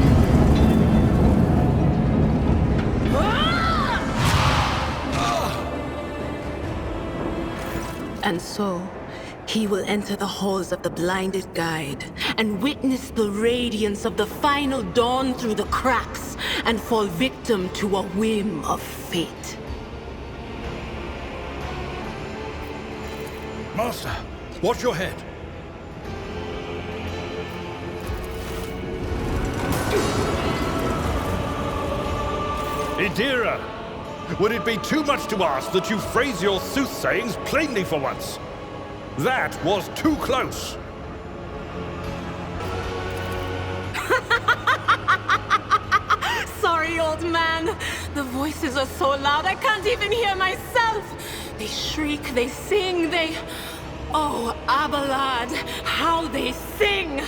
K: And so, he will enter the halls of the blinded guide and witness the radiance of the final dawn through the cracks and fall victim to a whim of fate.
F: Master, watch your head. Idira, would it be too much to ask that you phrase your soothsayings plainly for once? That was too close.
K: Sorry, old man. The voices are so loud I can't even hear myself. They shriek, they sing, they... Oh, Abelard, how they sing!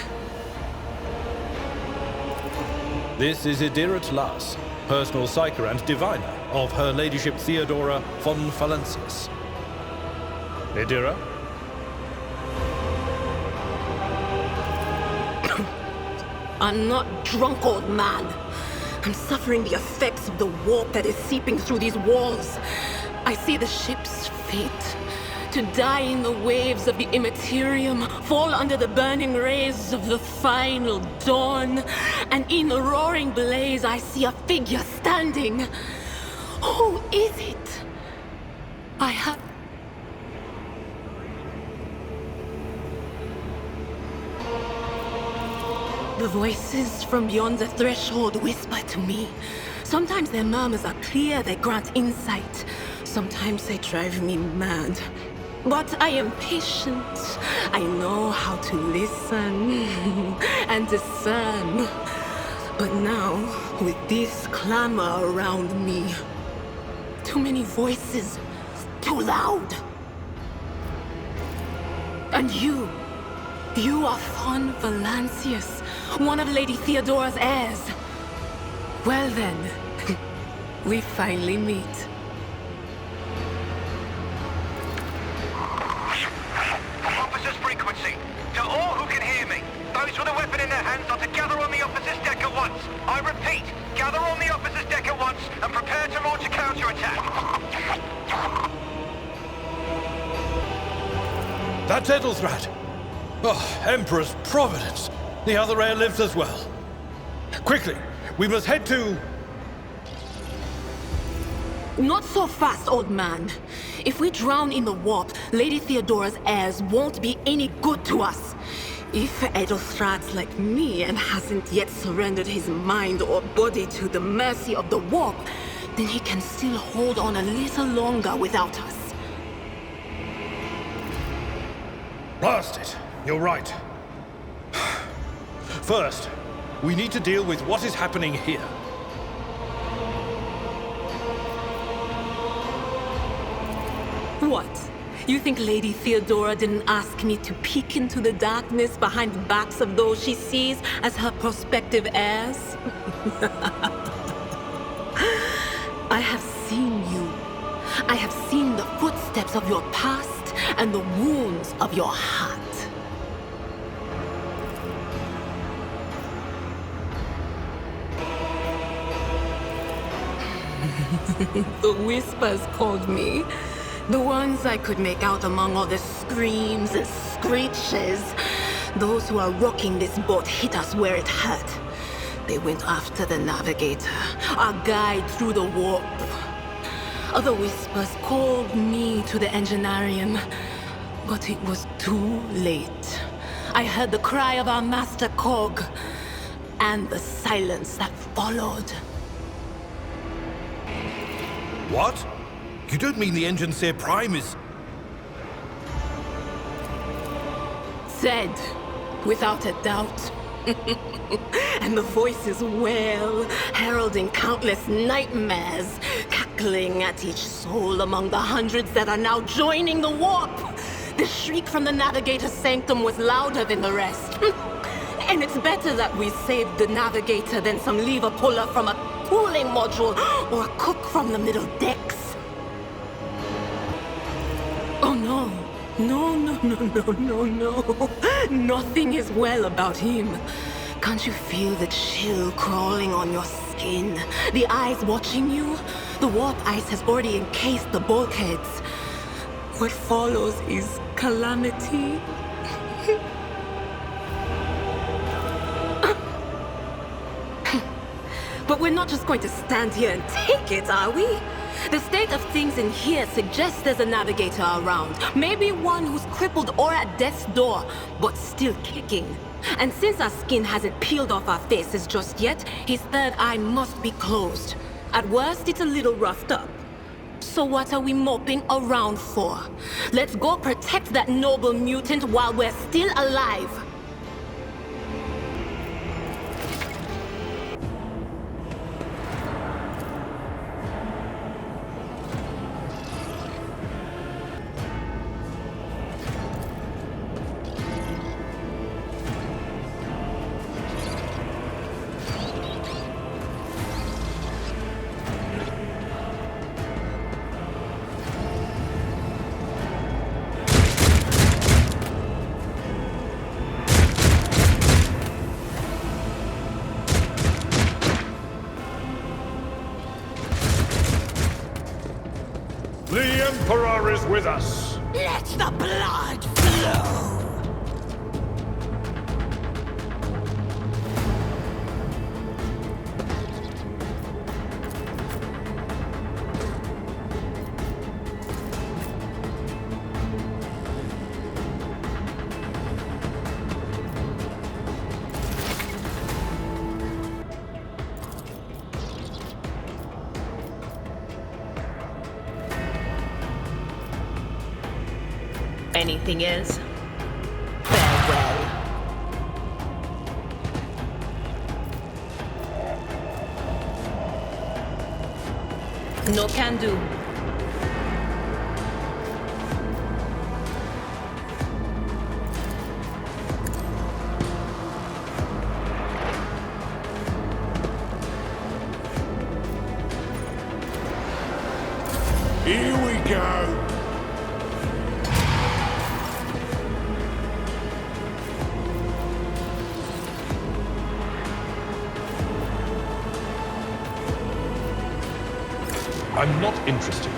F: This is Idira Tlas, personal psyker and diviner of Her Ladyship Theodora von Valancius. Idira?
K: I'm not drunk, old man. I'm suffering the effects of the warp that is seeping through these walls. I see the ship's fate. To die in the waves of the immaterium, fall under the burning rays of the final dawn. And in the roaring blaze, I see a figure standing. Who is it? I have... The voices from beyond the threshold whisper to me. Sometimes their murmurs are clear, they grant insight. Sometimes they drive me mad. But I am patient. I know how to listen and discern. But now, with this clamor around me, too many voices, too loud. And you are von Valancius, one of Lady Theodora's heirs. Well then, we finally meet.
F: That's Edelthrat. Oh, Emperor's providence. The other heir lives as well. Quickly, we must head to...
K: Not so fast, old man. If we drown in the warp, Lady Theodora's heirs won't be any good to us. If Edelthrat's like me and hasn't yet surrendered his mind or body to the mercy of the warp, then he can still hold on a little longer without us.
F: Blast it. You're right. First, we need to deal with what is happening here.
K: What? You think Lady Theodora didn't ask me to peek into the darkness behind the backs of those she sees as her prospective heirs? I have seen you. I have seen the footsteps of your past and the wounds of your heart. The whispers called me. The ones I could make out among all the screams and screeches. Those who are rocking this boat hit us where it hurt. They went after the navigator, our guide through the warp. Other whispers called me to the enginarium, but it was too late. I heard the cry of our master cog, and the silence that followed.
F: What? You don't mean the Engineer Prime is...
K: Said, without a doubt. And the voices wail, heralding countless nightmares, cackling at each soul among the hundreds that are now joining the warp. The shriek from the Navigator's sanctum was louder than the rest. And it's better that we saved the Navigator than some lever puller from a cooling module or a cook from the middle decks. Oh no. No. Nothing is well about him. Can't you feel the chill crawling on your skin? The eyes watching you? The warp ice has already encased the bulkheads. What follows is calamity. But we're not just going to stand here and take it, are we? The state of things in here suggests there's a navigator around. Maybe one who's crippled or at death's door, but still kicking. And since our skin hasn't peeled off our faces just yet, his third eye must be closed. At worst, it's a little roughed up. So what are we moping around for? Let's go protect that noble mutant while we're still alive.
L: The Emperor is with us!
G: Let the blood flow!
H: Anything is? Farewell. No can do.
L: Here we go! I'm not interested.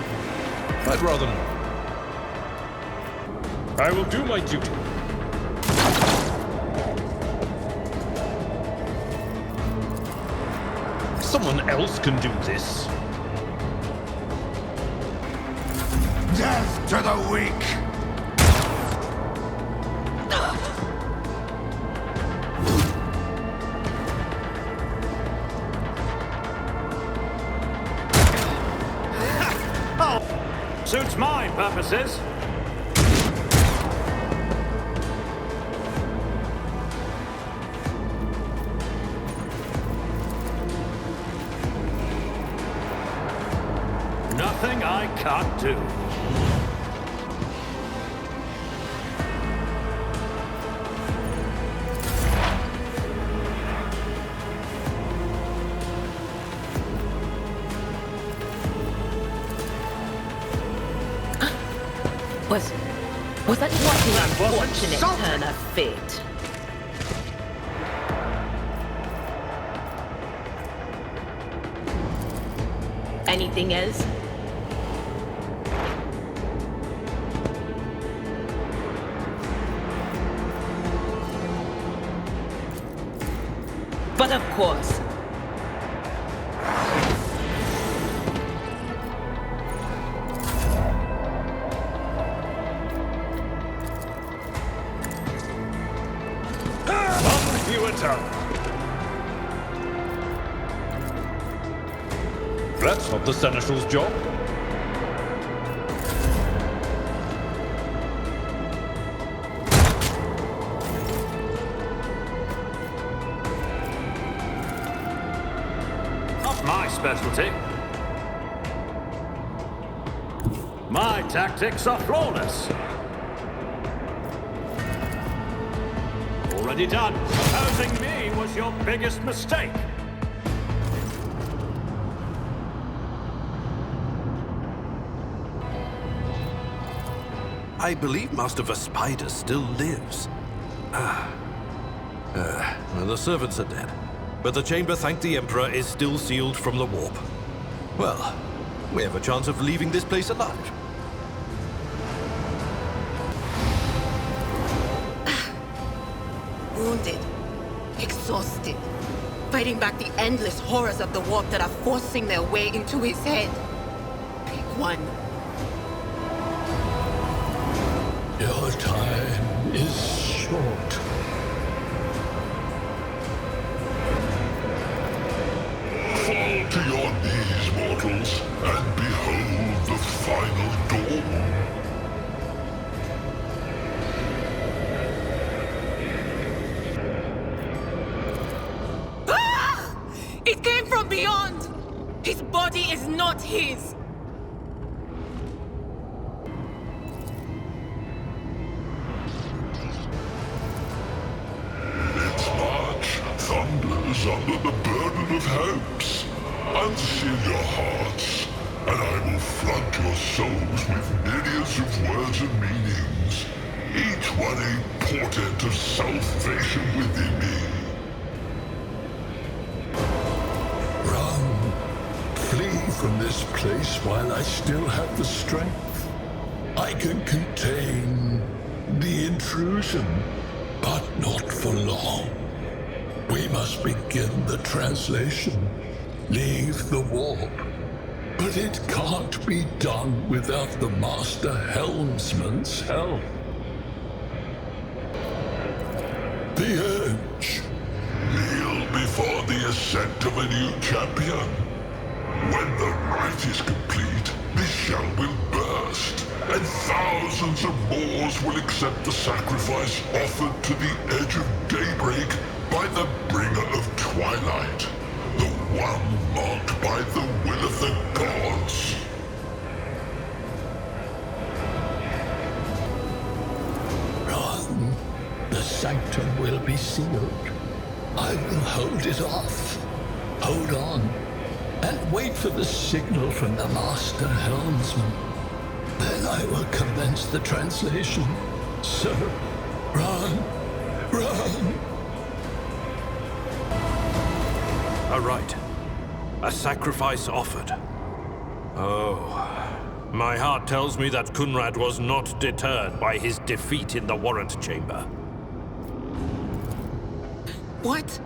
L: I'd rather not. I will do my duty. Someone else can do this.
C: Death to the weak!
L: Suits my purposes. Nothing I can't do.
K: Was that what an unfortunate turn of fate? Anything else? But of course.
L: That's not the Seneschal's job.
M: Not my specialty. My tactics are flawless. Already done. Opposing me was your biggest mistake.
F: I believe Master Vespider still lives. The servants are dead, but the chamber, thank the Emperor, is still sealed from the warp. Well, we have a chance of leaving this place alive.
K: Wounded, exhausted, fighting back the endless horrors of the warp that are forcing their way into his head. Pick one.
N: Your time is short.
O: Fall to your knees, mortals, and behold the final dawn.
K: Ah! It came from beyond! His body is not his!
O: Under the burden of hopes. Unseal your hearts, and I will flood your souls with myriads of words and meanings, each one a portent of salvation within me.
N: Run. Flee from this place while I still have the strength. I can contain the intrusion, but not for long. We must begin the translation. Leave the warp. But it can't be done without the Master Helmsman's help. The Urge.
O: Kneel before the ascent of a new champion. When the rite is complete, this shell will burst, and thousands of Moors will accept the sacrifice offered to the edge of daybreak by the bringer of twilight, the one marked by the will of the gods.
N: Run. The sanctum will be sealed. I will hold it off. Hold on, and wait for the signal from the Master Helmsman. Then I will commence the translation. So, run, run.
F: A rite. A sacrifice offered. Oh, My heart tells me that Kunrad was not deterred by his defeat in the warrant chamber.
K: What?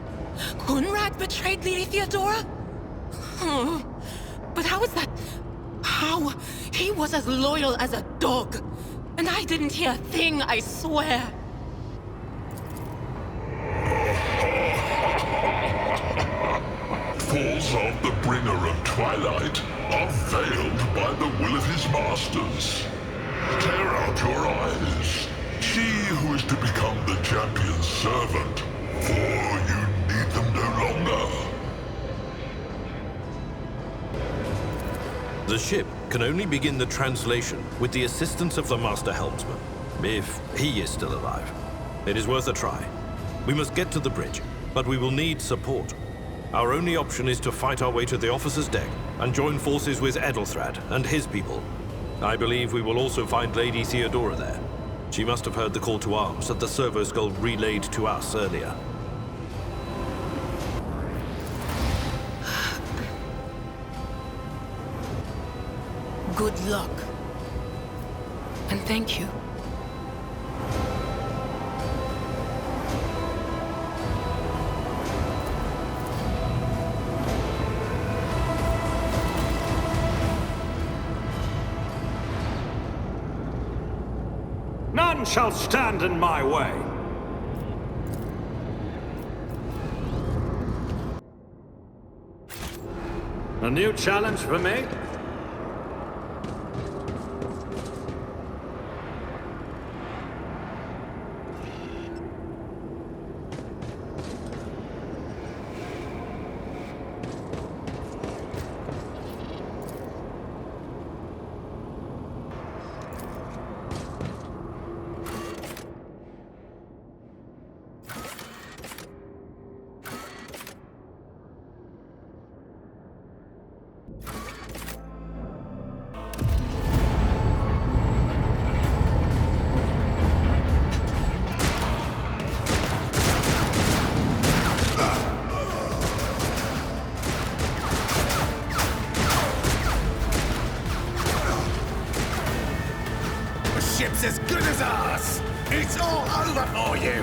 K: Kunrad betrayed Lady Theodora? But how is that? How? He was as loyal as a dog. And I didn't hear a thing, I swear.
O: Fools of the bringer of twilight are veiled by the will of his masters. Tear out your eyes. See who is to become the champion's servant, for you need them no longer.
F: The ship can only begin the translation with the assistance of the Master Helmsman, if he is still alive. It is worth a try. We must get to the bridge, but we will need support. Our only option is to fight our way to the officer's deck and join forces with Edelthrad and his people. I believe we will also find Lady Theodora there. She must have heard the call to arms that the servo skull relayed to us earlier.
K: Good luck. And thank you.
M: None shall stand in my way. A new challenge for me?
C: As good as ours! It's all over for you!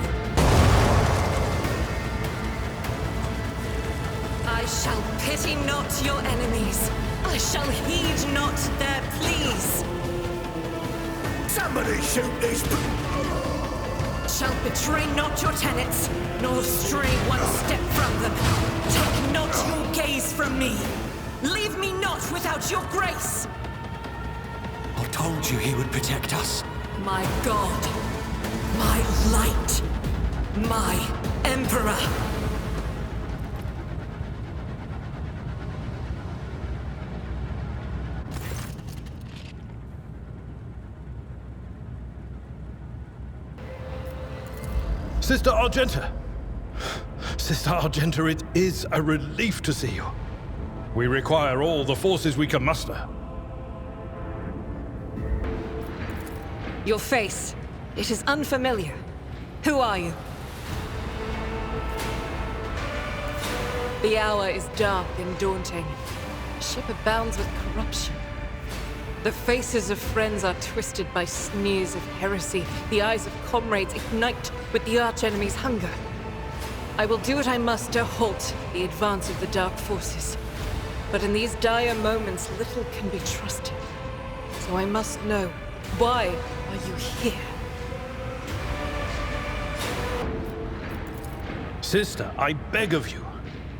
P: I shall pity not your enemies. I shall heed not their pleas.
C: Somebody shoot these...
P: Shall betray not your tenets, nor stray one step from them. Take not your gaze from me. Leave me not without your grace.
D: I told you he would protect us.
P: My God, my light, my Emperor.
F: Sister Argenta! Sister Argenta, it is a relief to see you. We require all the forces we can muster.
P: Your face, it is unfamiliar. Who are you? The hour is dark and daunting. The ship abounds with corruption. The faces of friends are twisted by sneers of heresy. The eyes of comrades ignite with the archenemy's hunger. I will do what I must to halt the advance of the dark forces. But in these dire moments, little can be trusted. So I must know, why are you here?
F: Sister, I beg of you.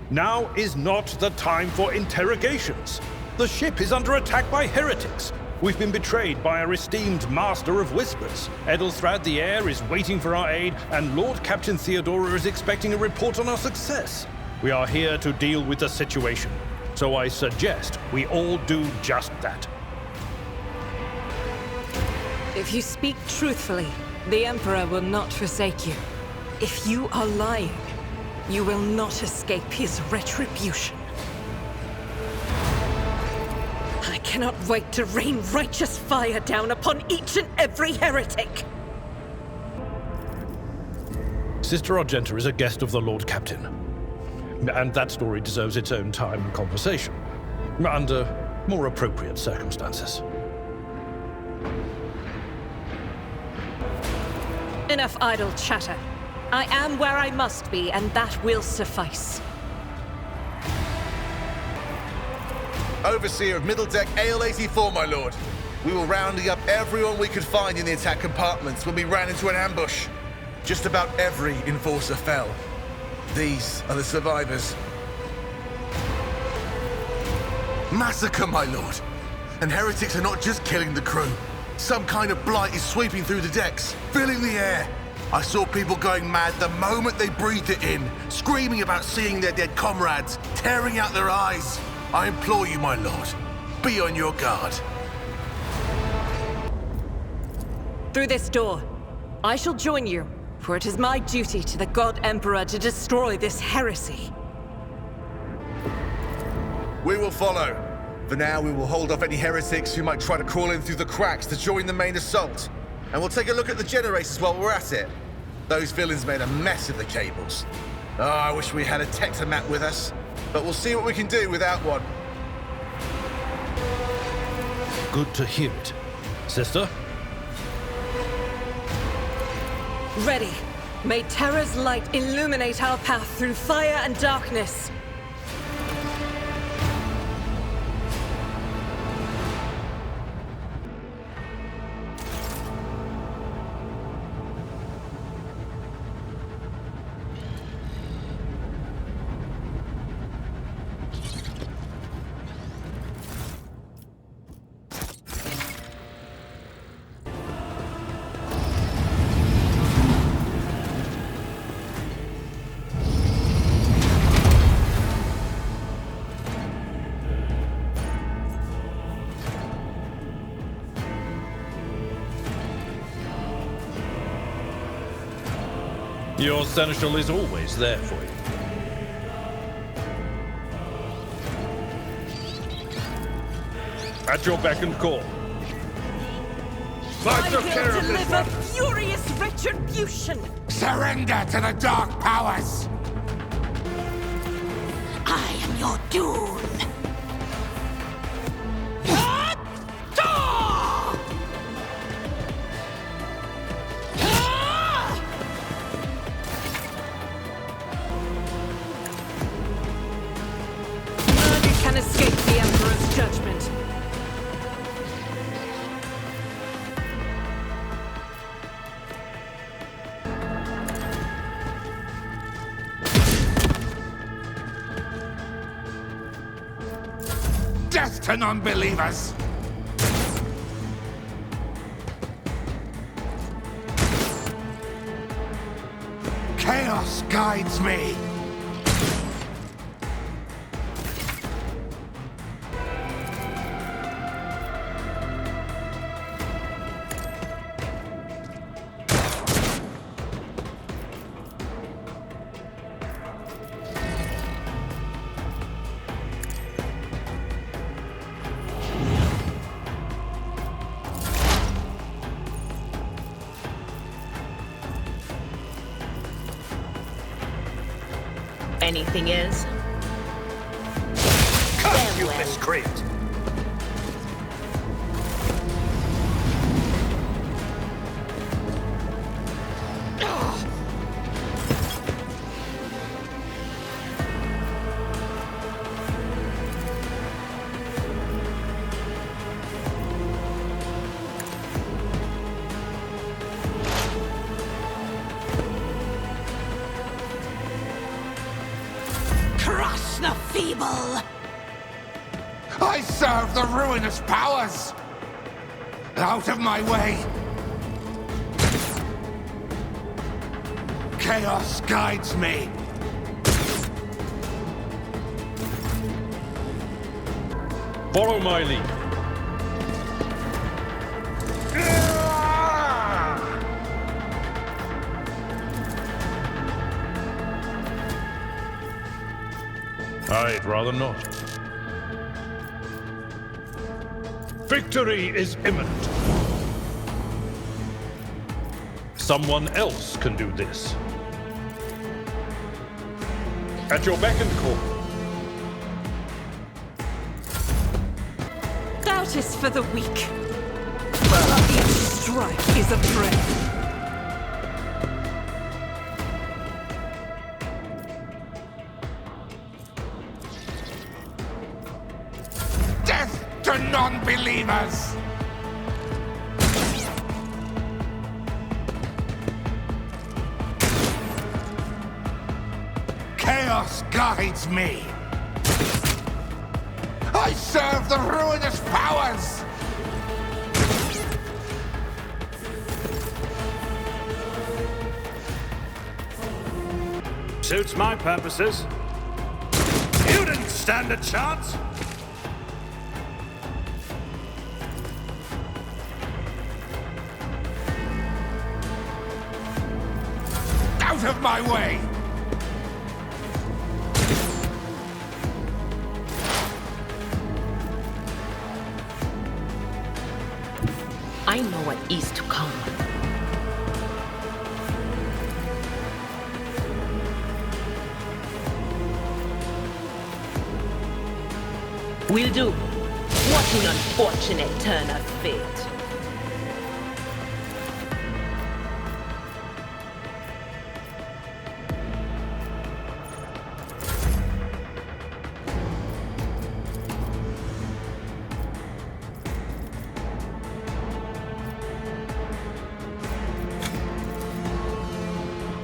F: Now is not the time for interrogations. The ship is under attack by heretics. We've been betrayed by our esteemed Master of Whispers. Edelthrad the Heir is waiting for our aid, and Lord Captain Theodora is expecting a report on our success. We are here to deal with the situation, so I suggest we all do just that.
P: If you speak truthfully, the Emperor will not forsake you. If you are lying, you will not escape his retribution. I cannot wait to rain righteous fire down upon each and every heretic!
F: Sister Argenta is a guest of the Lord Captain. And that story deserves its own time and conversation, under more appropriate circumstances.
P: Enough idle chatter. I am where I must be, and that will suffice.
C: Overseer of Middle Deck AL-84, my lord. We were rounding up everyone we could find in the attack compartments when we ran into an ambush. Just about every enforcer fell. These are the survivors. Massacre, my lord. And heretics are not just killing the crew. Some kind of blight is sweeping through the decks, filling the air. I saw people going mad the moment they breathed it in, screaming about seeing their dead comrades, tearing out their eyes. I implore you, my lord, be on your guard.
P: Through this door, I shall join you, for it is my duty to the God Emperor to destroy this heresy.
C: We will follow. For now, we will hold off any heretics who might try to crawl in through the cracks to join the main assault. And we'll take a look at the generators while we're at it. Those villains made a mess of the cables. Oh, I wish we had a Tectomat with us. But we'll see what we can do without one.
F: Good to hear it. Sister?
P: Ready. May Terra's light illuminate our path through fire and darkness.
F: Your seneschal is always there for you. At your beck and call.
L: I will
P: deliver furious retribution.
C: Surrender to the dark powers!
G: I am your doom.
P: Can escape the Emperor's judgment.
C: Death to non-believers! Chaos guides me!
G: Anything is?
D: Curse you, miscreant!
G: Crush the feeble!
C: I serve the ruinous powers! Out of my way! Chaos guides me!
F: Follow my lead. I'd rather not.
L: Victory is imminent.
F: Someone else can do this. At your beck and call.
P: Doubt is for the weak. Each strike is a prayer.
C: Chaos guides me! I serve the ruinous powers!
M: Suits my purposes. You didn't stand a chance!
C: Out of my way!
G: I know what is to come. Will do. What an unfortunate turn of fate.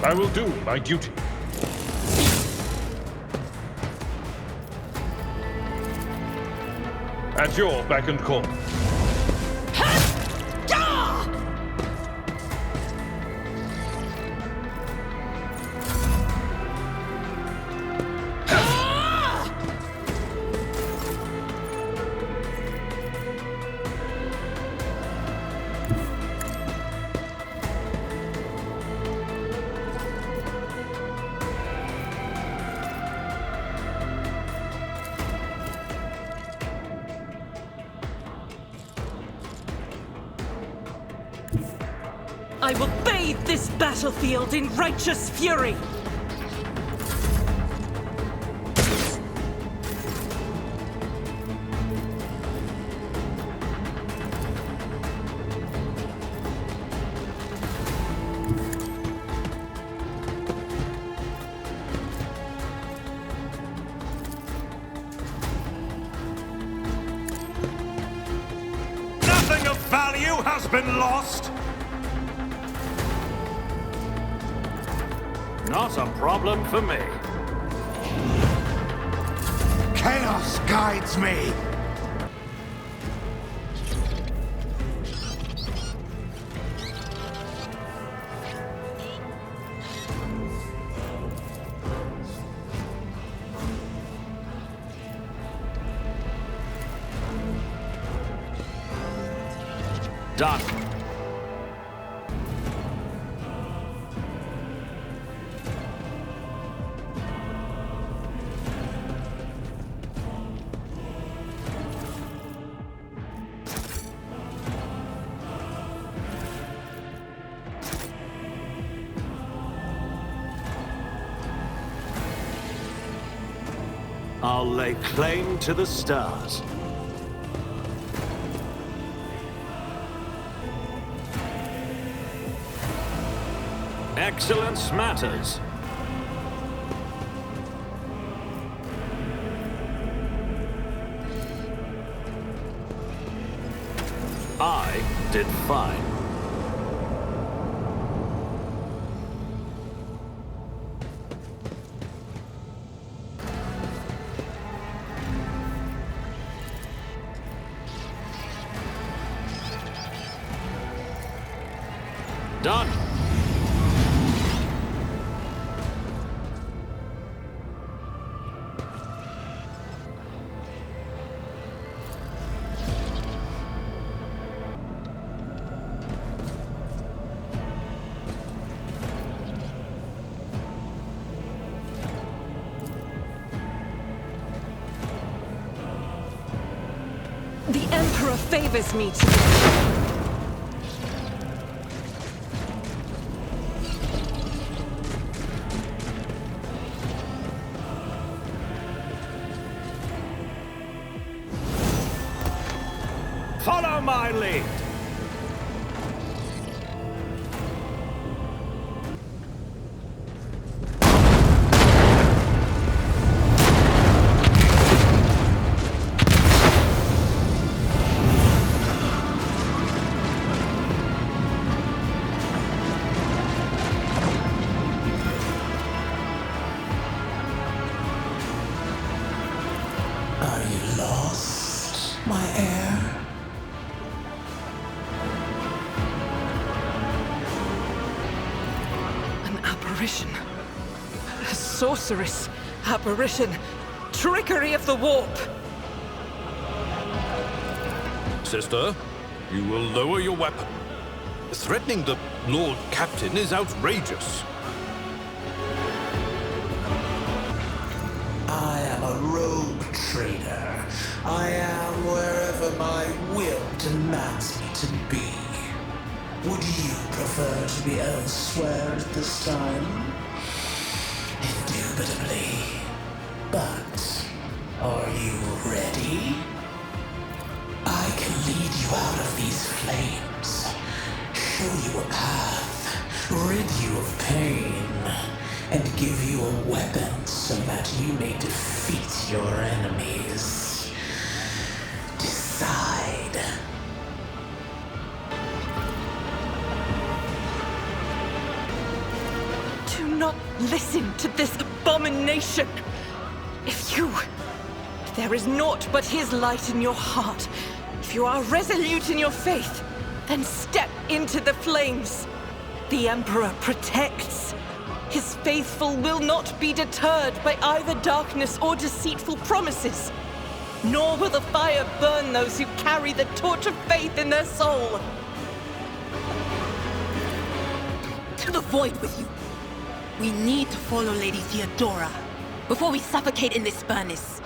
L: I will do my duty. At your beck and call.
K: I will bathe this battlefield in righteous fury!
M: Nothing of value has been lost! Not a problem for me.
C: Chaos guides me!
M: Done. I'll lay claim to the stars. Excellence matters. I did fine. Done.
K: The Emperor favors me today.
M: Follow my lead.
P: apparition. A sorceress apparition. Trickery of the warp.
F: Sister, you will lower your weapon. Threatening the Lord Captain is outrageous.
Q: I am a rogue trader. I am wherever my will demands me to be. Would you prefer to be elsewhere at this time? Indubitably. But are you ready? I can lead you out of these flames, show you a path, rid you of pain, and give you a weapon so that you may defeat your enemies. Decide.
P: Do not listen to this abomination. If there is naught but his light in your heart, if you are resolute in your faith, then step into the flames. The Emperor protects. His faithful will not be deterred by either darkness or deceitful promises. Nor will the fire burn those who carry the torch of faith in their soul.
K: To the void with you. We need to follow Lady Theodora before we suffocate in this furnace.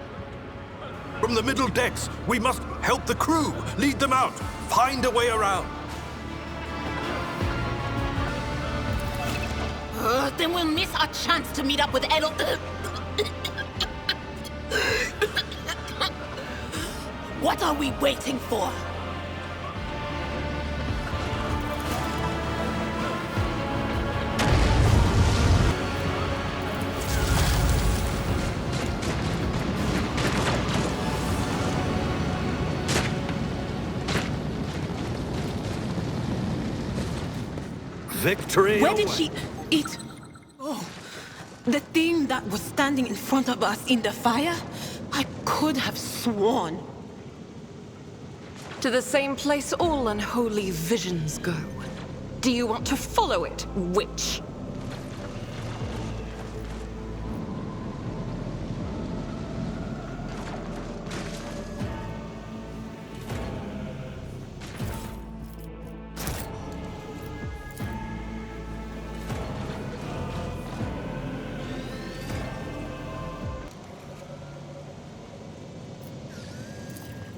F: From the middle decks, we must help the crew, lead them out, find a way around.
K: Then we'll miss our chance to meet up with Edel. What are we waiting for?
M: Victory!
K: Where did she... It... Oh. The thing that was standing in front of us in the fire? I could have sworn.
P: To the same place all unholy visions go. Do you want to follow it, witch?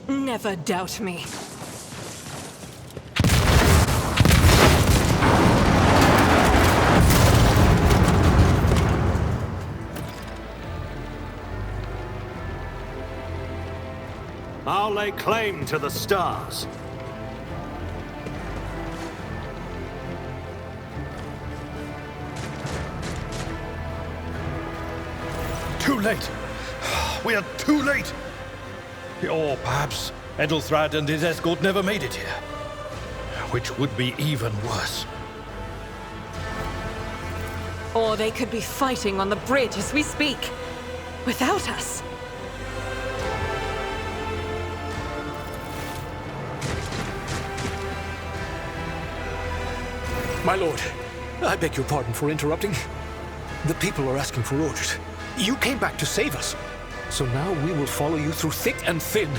P: Never doubt me.
M: I'll lay claim to the stars.
F: Too late. We are too late. Or perhaps Edelthrad and his escort never made it here. Which would be even worse.
P: Or they could be fighting on the bridge as we speak, without us.
R: My lord, I beg your pardon for interrupting. The people are asking for orders. You came back to save us. So now we will follow you through thick and thin.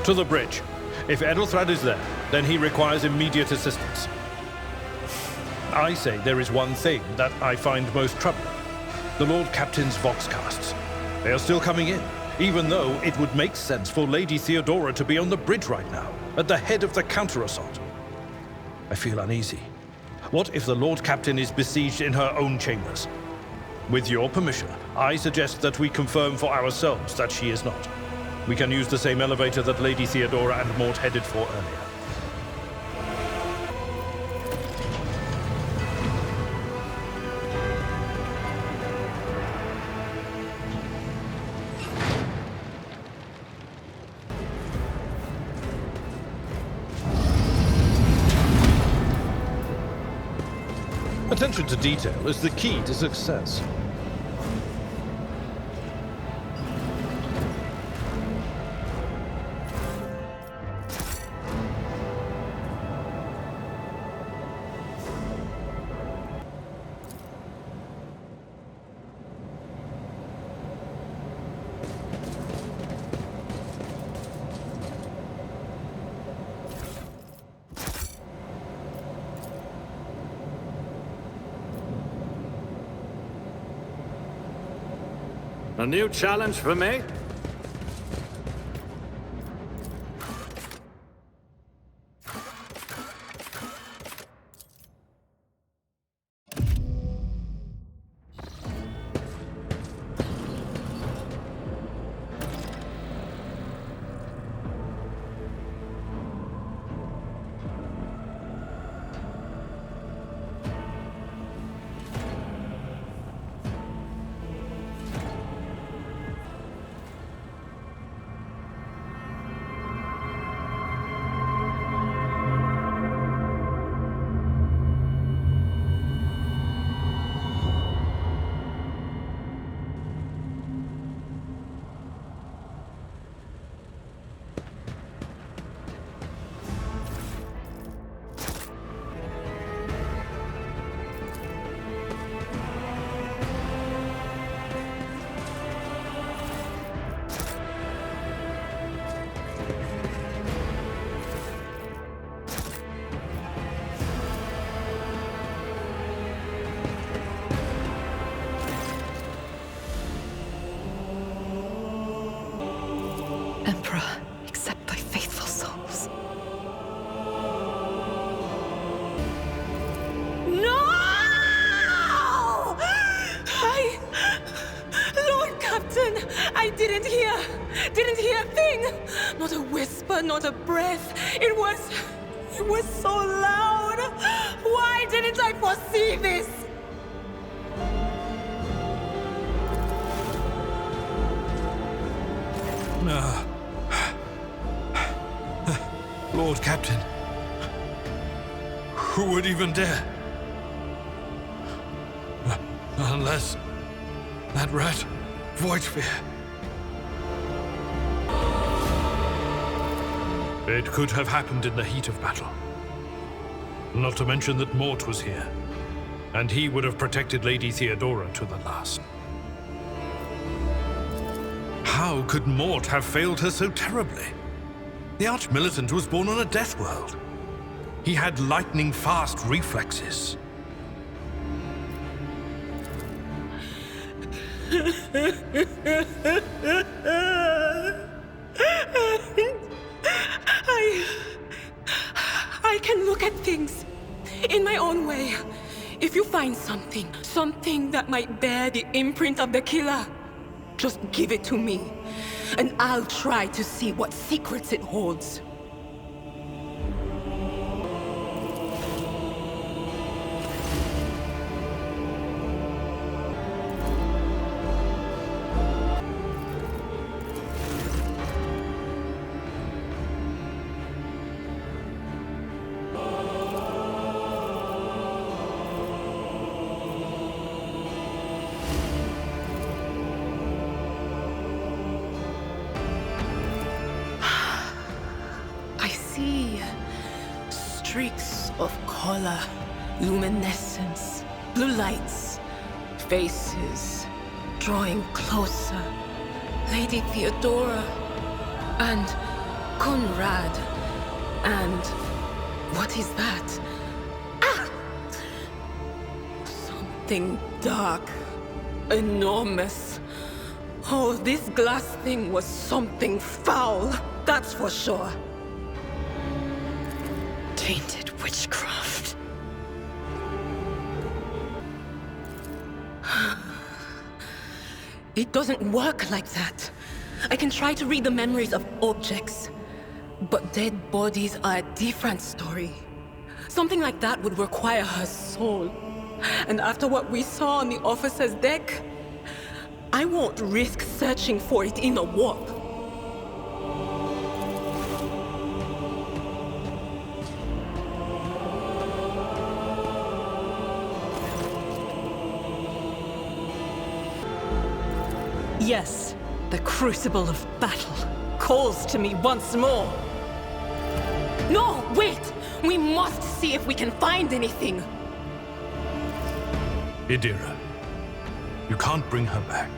F: To the bridge. If Edelthrad is there, then he requires immediate assistance. I say there is one thing that I find most troubling. The Lord Captain's voxcasts. They are still coming in, even though it would make sense for Lady Theodora to be on the bridge right now, at the head of the counter-assault. I feel uneasy. What if the Lord Captain is besieged in her own chambers? With your permission, I suggest that we confirm for ourselves that she is not. We can use the same elevator that Lady Theodora and Mort headed for earlier. Attention to detail is the key to success.
M: A new challenge for me?
K: Emperor, accept thy faithful souls. No! Lord Captain, I didn't hear a thing. Not a whisper, not a breath. It was so loud. Why didn't I foresee this?
F: Lord Captain, who would even dare? Unless that rat, VOSTFR. It could have happened in the heat of battle. Not to mention that Mort was here, and he would have protected Lady Theodora to the last. How could Mort have failed her so terribly? The Arch-Militant was born on a death world. He had lightning-fast reflexes.
K: I can look at things in my own way. If you find something that might bear the imprint of the killer, just give it to me, and I'll try to see what secrets it holds. Streaks of color, luminescence, blue lights, faces, drawing closer. Lady Theodora, and Conrad, and what is that? Ah! Something dark, enormous. Oh, this glass thing was something foul, that's for sure. Tainted witchcraft. It doesn't work like that. I can try to read the memories of objects, but dead bodies are a different story. Something like that would require her soul. And after what we saw on the officer's deck, I won't risk searching for it in a warp.
P: Yes, the crucible of battle calls to me once more.
K: No, wait! We must see if we can find anything.
F: Idira, you can't bring her back.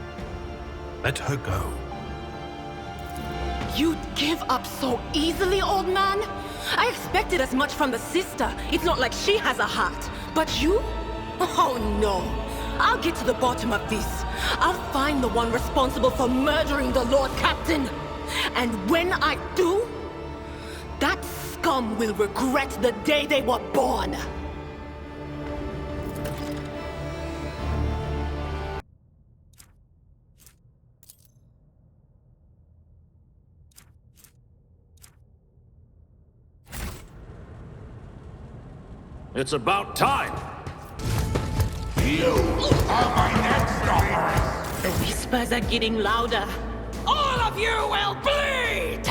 F: Let her go.
K: You'd give up so easily, old man? I expected as much from the sister. It's not like she has a heart. But you? Oh no. I'll get to the bottom of this. I'll find the one responsible for murdering the Lord Captain. And when I do, that scum will regret the day they were born.
M: It's about time!
Q: You are my next offering!
K: The whispers are getting louder. All of you will bleed!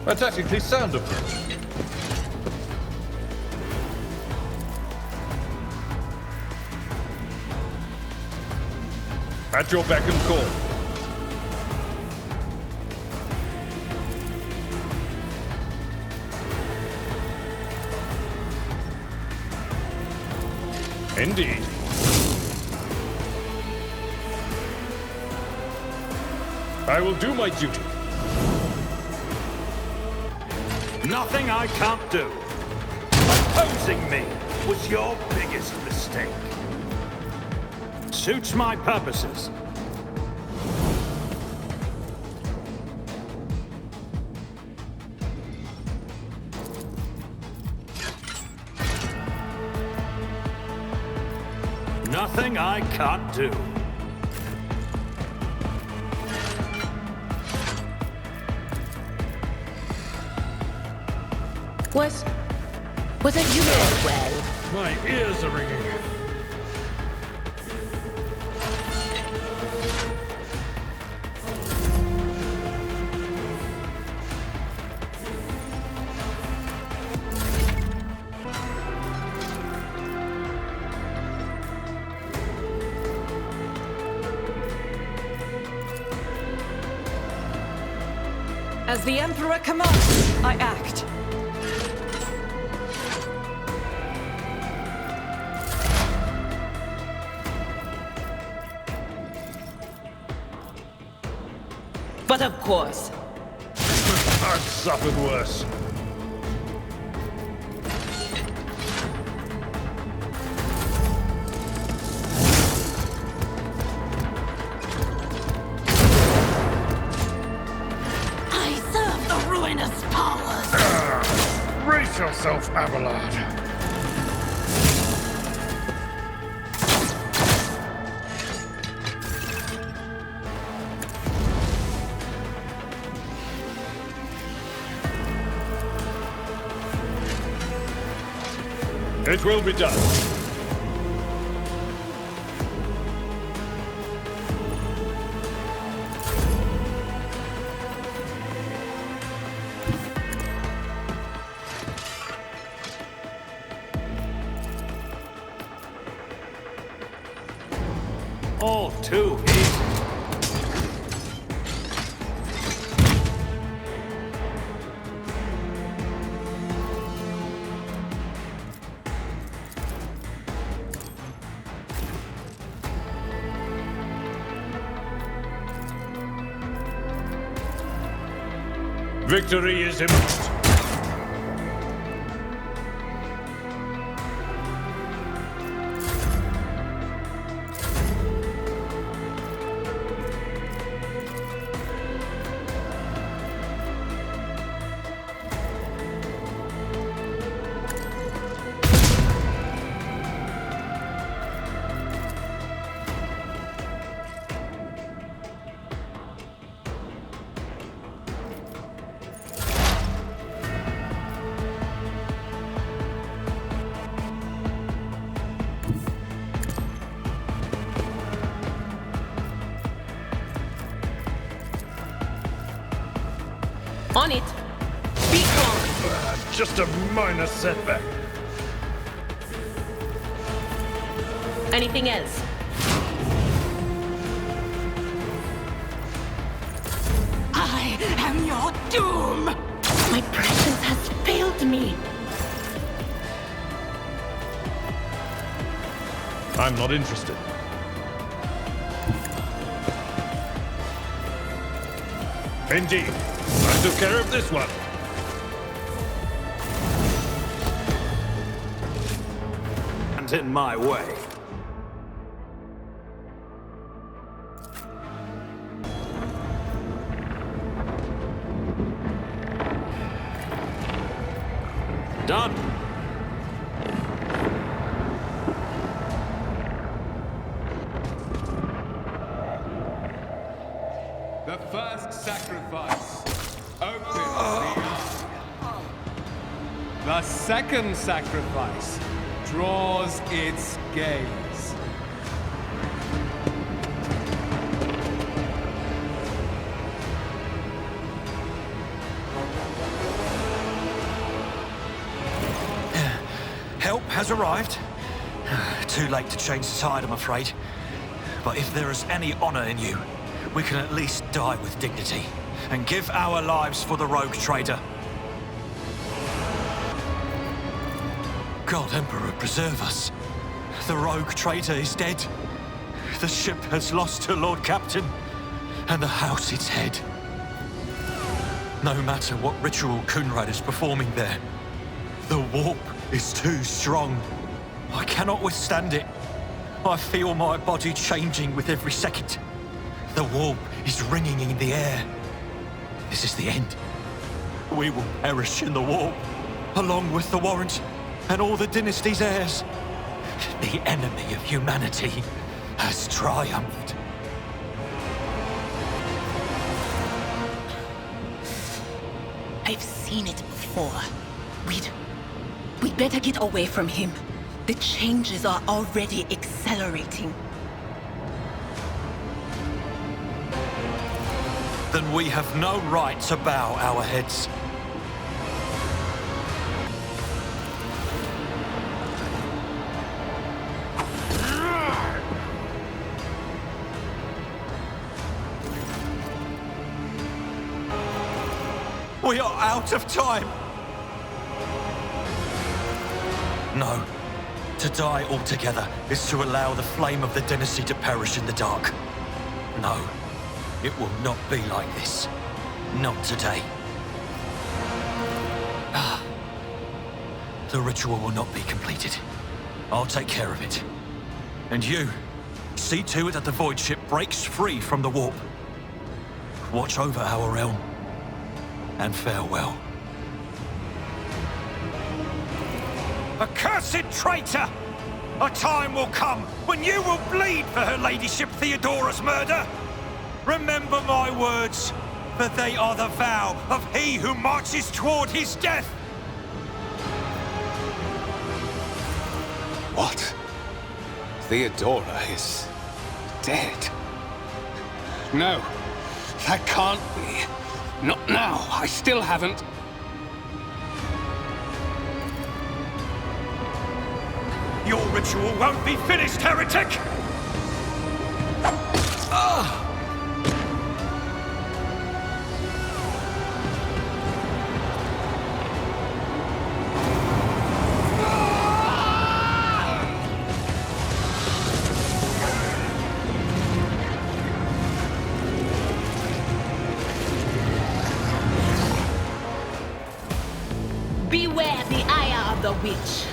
L: A tactically sound approach. At your beck and call. Indeed. I will do my duty.
M: Nothing I can't do. Opposing me was your biggest mistake. Suits my purposes. Nothing I can't do.
K: Was it you as well?
L: My ears are ringing.
P: As the Emperor commands, I act.
K: But of course.
L: I've suffered worse.
K: I serve the ruinous powers.
L: Brace yourself, Abelard. It will be done.
M: All too easy.
L: Victory is imminent.
K: On it. Be gone.
L: Just a minor setback.
K: Anything else? am your doom! My presence has failed me.
L: I'm not interested. Indeed. I took care of this one.
M: And in my way. Done.
A: The first sacrifice opens the eye. The second sacrifice draws its gaze.
D: Help has arrived. Too late to change the tide, I'm afraid. But if there is any honor in you, we can at least die with dignity and give our lives for the rogue trader. God, Emperor, preserve us. The rogue traitor is dead. The ship has lost her Lord Captain, and the house its head. No matter what ritual Kunrad is performing there, the warp is too strong. I cannot withstand it. I feel my body changing with every second. The warp is ringing in the air. This is the end. We will perish in the warp, along with the Warrant and all the dynasty's heirs. The enemy of humanity has triumphed.
K: I've seen it before. We'd better get away from him. The changes are already accelerating.
D: Then we have no right to bow our heads. We are out of time. No. To die altogether is to allow the flame of the dynasty to perish in the dark. No. It will not be like this. Not today. The ritual will not be completed. I'll take care of it. And you, see to it that the void ship breaks free from the warp. Watch over our realm. And farewell. Accursed traitor! A time will come when you will bleed for her ladyship Theodora's murder. Remember my words, for they are the vow of he who marches toward his death.
A: What? Theodora is dead? No, that can't be. Not now. I still haven't.
M: Your ritual won't be finished, heretic!
K: Beware the ire of the witch.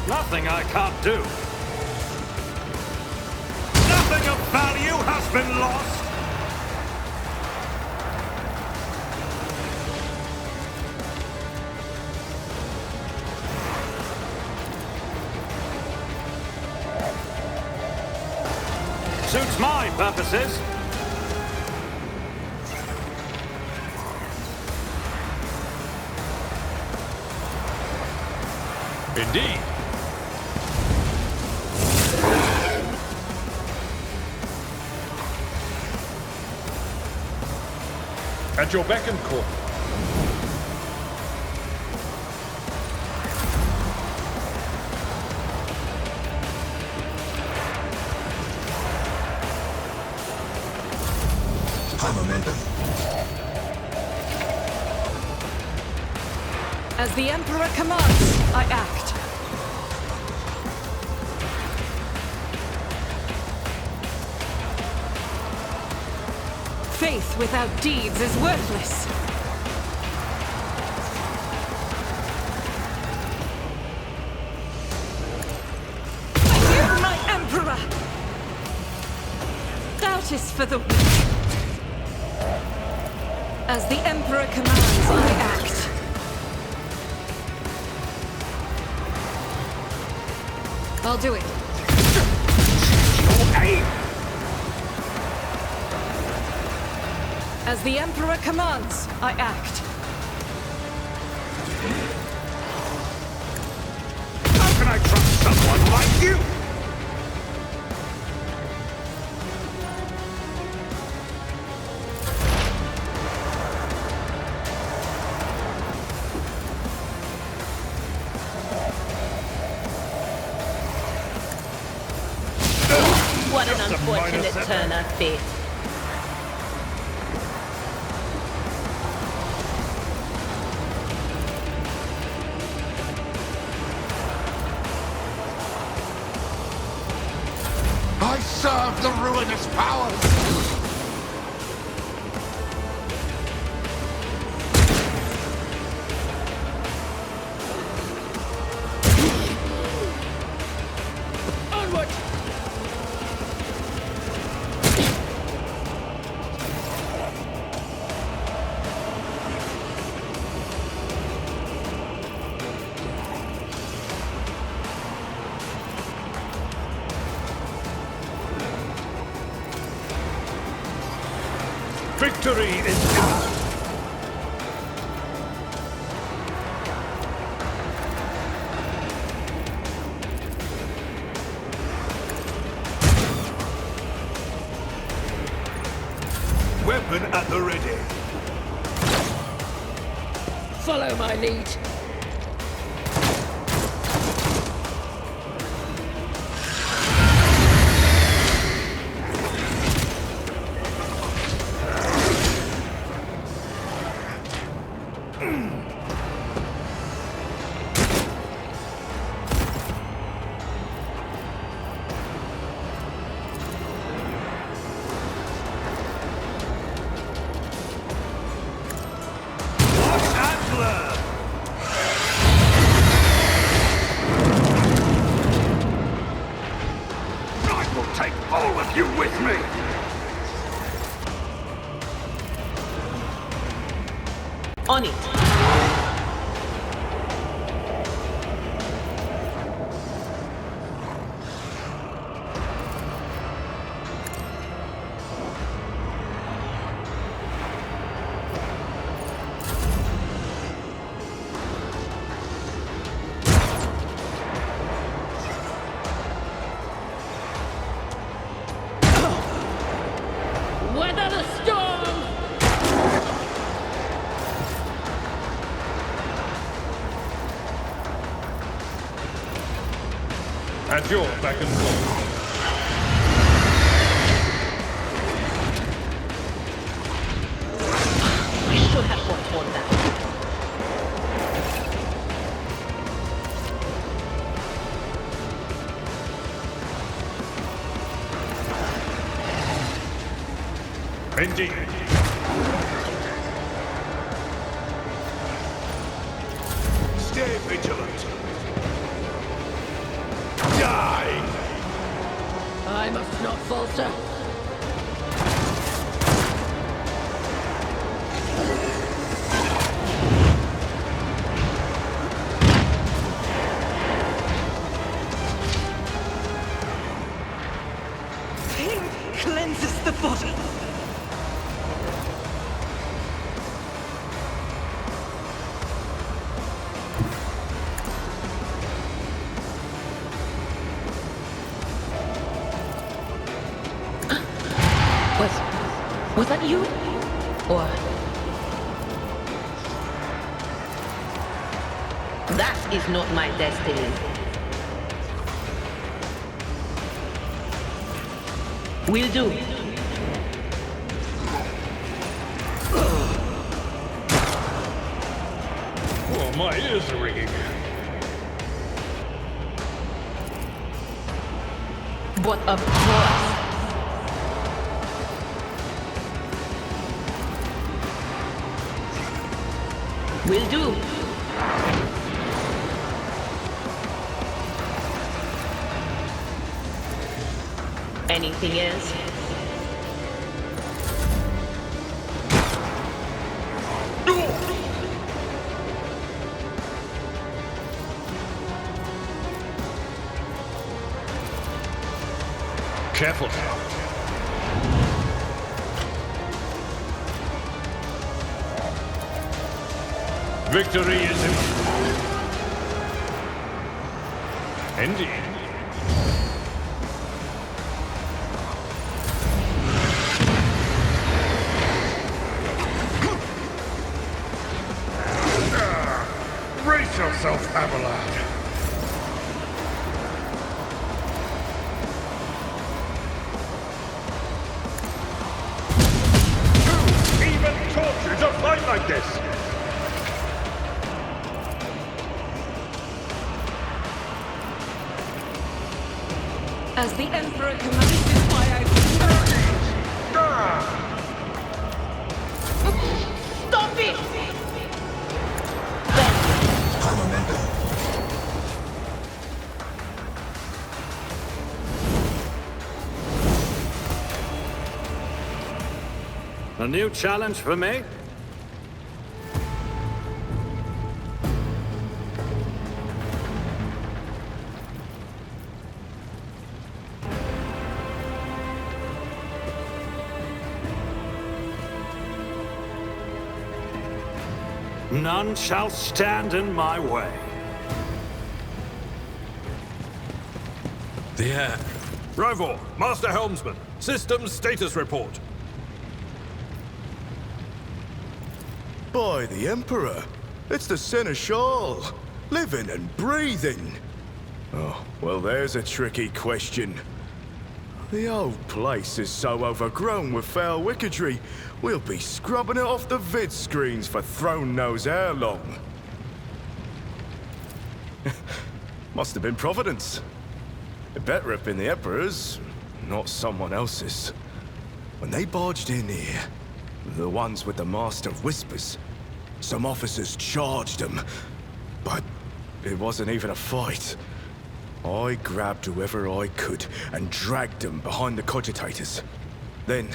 M: Nothing I can't do. Nothing of value has been lost. Suits my purposes.
F: Indeed.
L: At your beck and call.
P: As the Emperor commands, I act. Faith without deeds is worthless. You, my Emperor! Doubt is for the weak. As the Emperor commands, I act. I'll do it. Your aim! As the Emperor commands, I act.
M: How can I trust someone like you?
G: What an unfortunate turn of fate.
C: I serve the ruinous powers!
L: Victory is imminent.
M: Weapon at the ready.
G: Follow my lead. On it.
K: Weather the storm!
L: At your beck and call.
G: I should have foretold that.
L: Indeed.
M: Stay vigilant. Die!
K: I must not falter.
P: Pain cleanses the body.
G: Was that you? Or... That is not my destiny. Will do.
L: Oh, my ears are ringing.
G: But of course. Will do. Anything else?
L: Careful. Victory is indeed. Brace yourself, Abelard. Who even taught you to fight like this?
P: As the Emperor commands is why I...
G: Stop it!
M: A new challenge for me? None shall stand in my way.
F: The air. Rivor, Master Helmsman, systems status report.
S: By the Emperor, it's the Seneschal, living and breathing. Oh, well, there's a tricky question. The old place is so overgrown with foul wickedry, we'll be scrubbing it off the vid screens for throne knows how long. Must have been Providence. It better have been the Emperor's, not someone else's. When they barged in here, the ones with the Master of Whispers, some officers charged them, but it wasn't even a fight. I grabbed whoever I could and dragged them behind the cogitators. Then,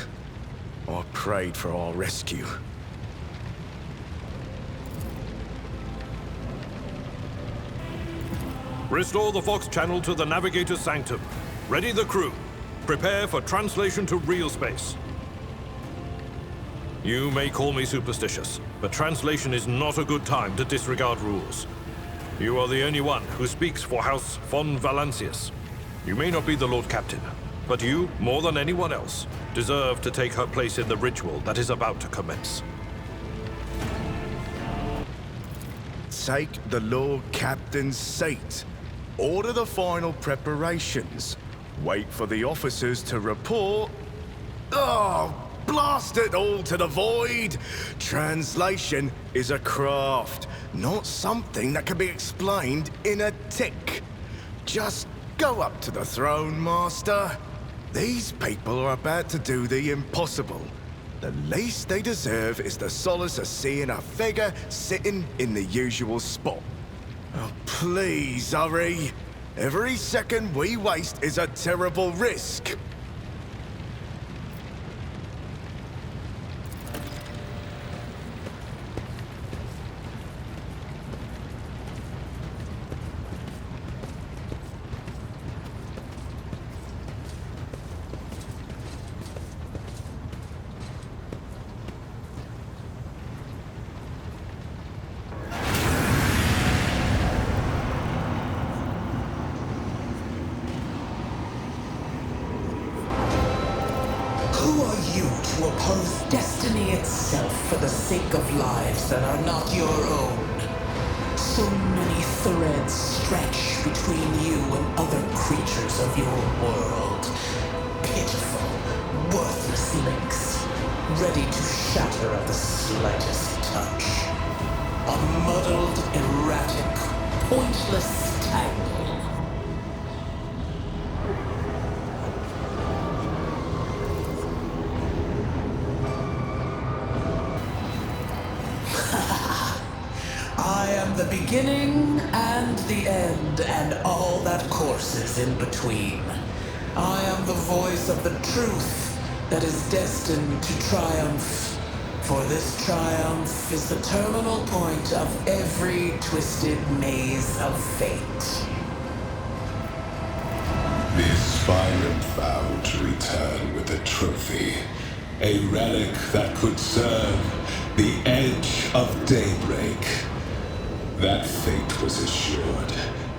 S: I prayed for our rescue.
F: Restore the Vox channel to the Navigator's Sanctum. Ready the crew. Prepare for translation to real space. You may call me superstitious, but translation is not a good time to disregard rules. You are the only one who speaks for House von Valancius. You may not be the Lord Captain, but you, more than anyone else, deserve to take her place in the ritual that is about to commence.
S: Take the Lord Captain's seat. Order the final preparations. Wait for the officers to report. Oh, blast it all to the void! Translation is a craft, not something that can be explained in a tick. Just go up to the throne, Master. These people are about to do the impossible. The least they deserve is the solace of seeing a figure sitting in the usual spot. Oh, please, hurry. Every second we waste is a terrible risk.
Q: to oppose destiny itself for the sake of lives that are not your own. So many threads stretch between you and other creatures of your world. Pitiful, worthless links, ready to shatter at the slightest touch. A muddled, erratic, pointless tangle. I am the beginning and the end, and all that courses in between. I am the voice of the truth that is destined to triumph. For this triumph is the terminal point of every twisted maze of fate.
O: The aspirant vowed to return with a trophy, a relic that could serve the edge of daybreak. That fate was assured,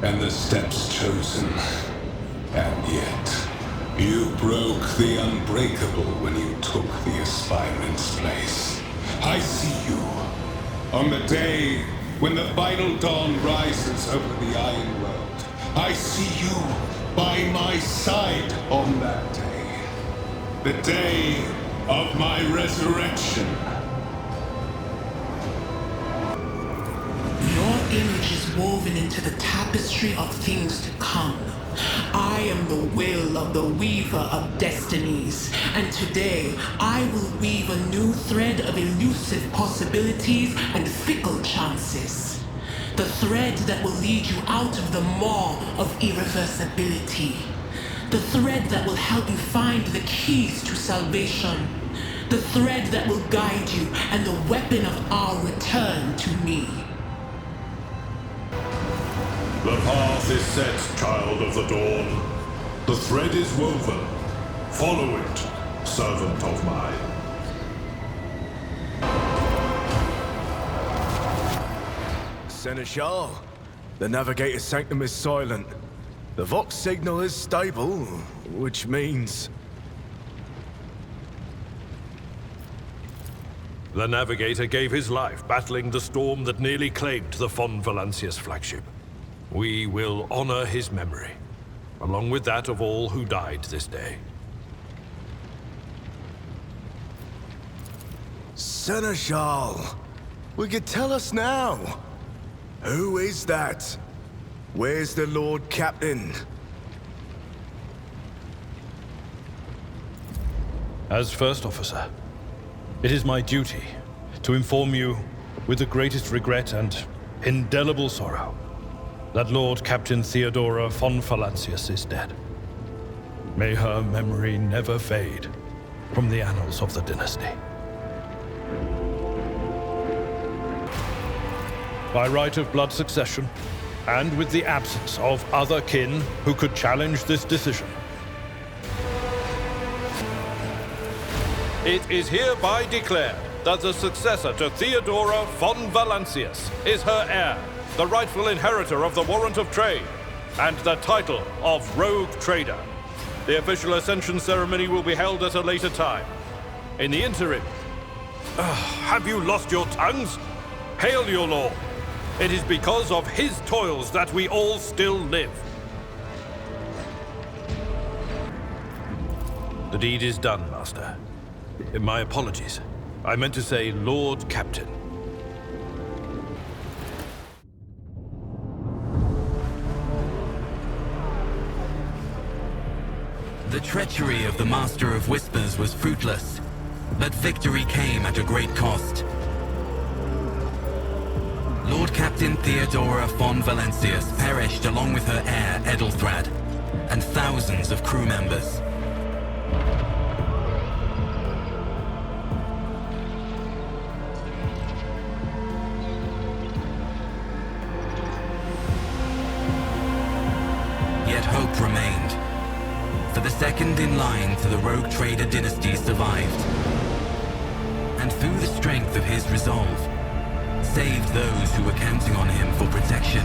O: and the steps chosen. And yet, you broke the unbreakable when you took the aspirant's place. I see you. On the day when the final dawn rises over the Iron World, I see you by my side on that day. The day of my resurrection.
Q: Your image is woven into the tapestry of things to come. I am the will of the weaver of destinies, and today I will weave a new thread of elusive possibilities and fickle chances. The thread that will lead you out of the maw of irreversibility. The thread that will help you find the keys to salvation. The thread that will guide you and the weapon of our return to me.
L: The path is set, child of the dawn. The thread is woven. Follow it, servant of mine.
S: Seneschal, the navigator's sanctum is silent. The Vox signal is stable, which means...
F: The navigator gave his life battling the storm that nearly claimed the von Valancius flagship. We will honor his memory, along with that of all who died this day.
S: Seneschal, will you tell us now? Who is that? Where's the Lord Captain?
F: As First Officer, it is my duty to inform you with the greatest regret and indelible sorrow that Lord Captain Theodora von Valancius is dead. May her memory never fade from the annals of the dynasty. By right of blood succession, and with the absence of other kin who could challenge this decision, it is hereby declared that the successor to Theodora von Valancius is her heir, the rightful inheritor of the warrant of trade, and the title of Rogue Trader. The official ascension ceremony will be held at a later time. In the interim, have you lost your tongues? Hail your lord. It is because of his toils that we all still live. The deed is done, Master. My apologies. I meant to say Lord Captain.
I: The treachery of the Master of Whispers was fruitless, but victory came at a great cost. Lord Captain Theodora von Valancius perished along with her heir, Edelthrad, and thousands of crew members. Yet hope remained. For the second in line to the Rogue Trader dynasty survived. And through the strength of his resolve, saved those who were counting on him for protection.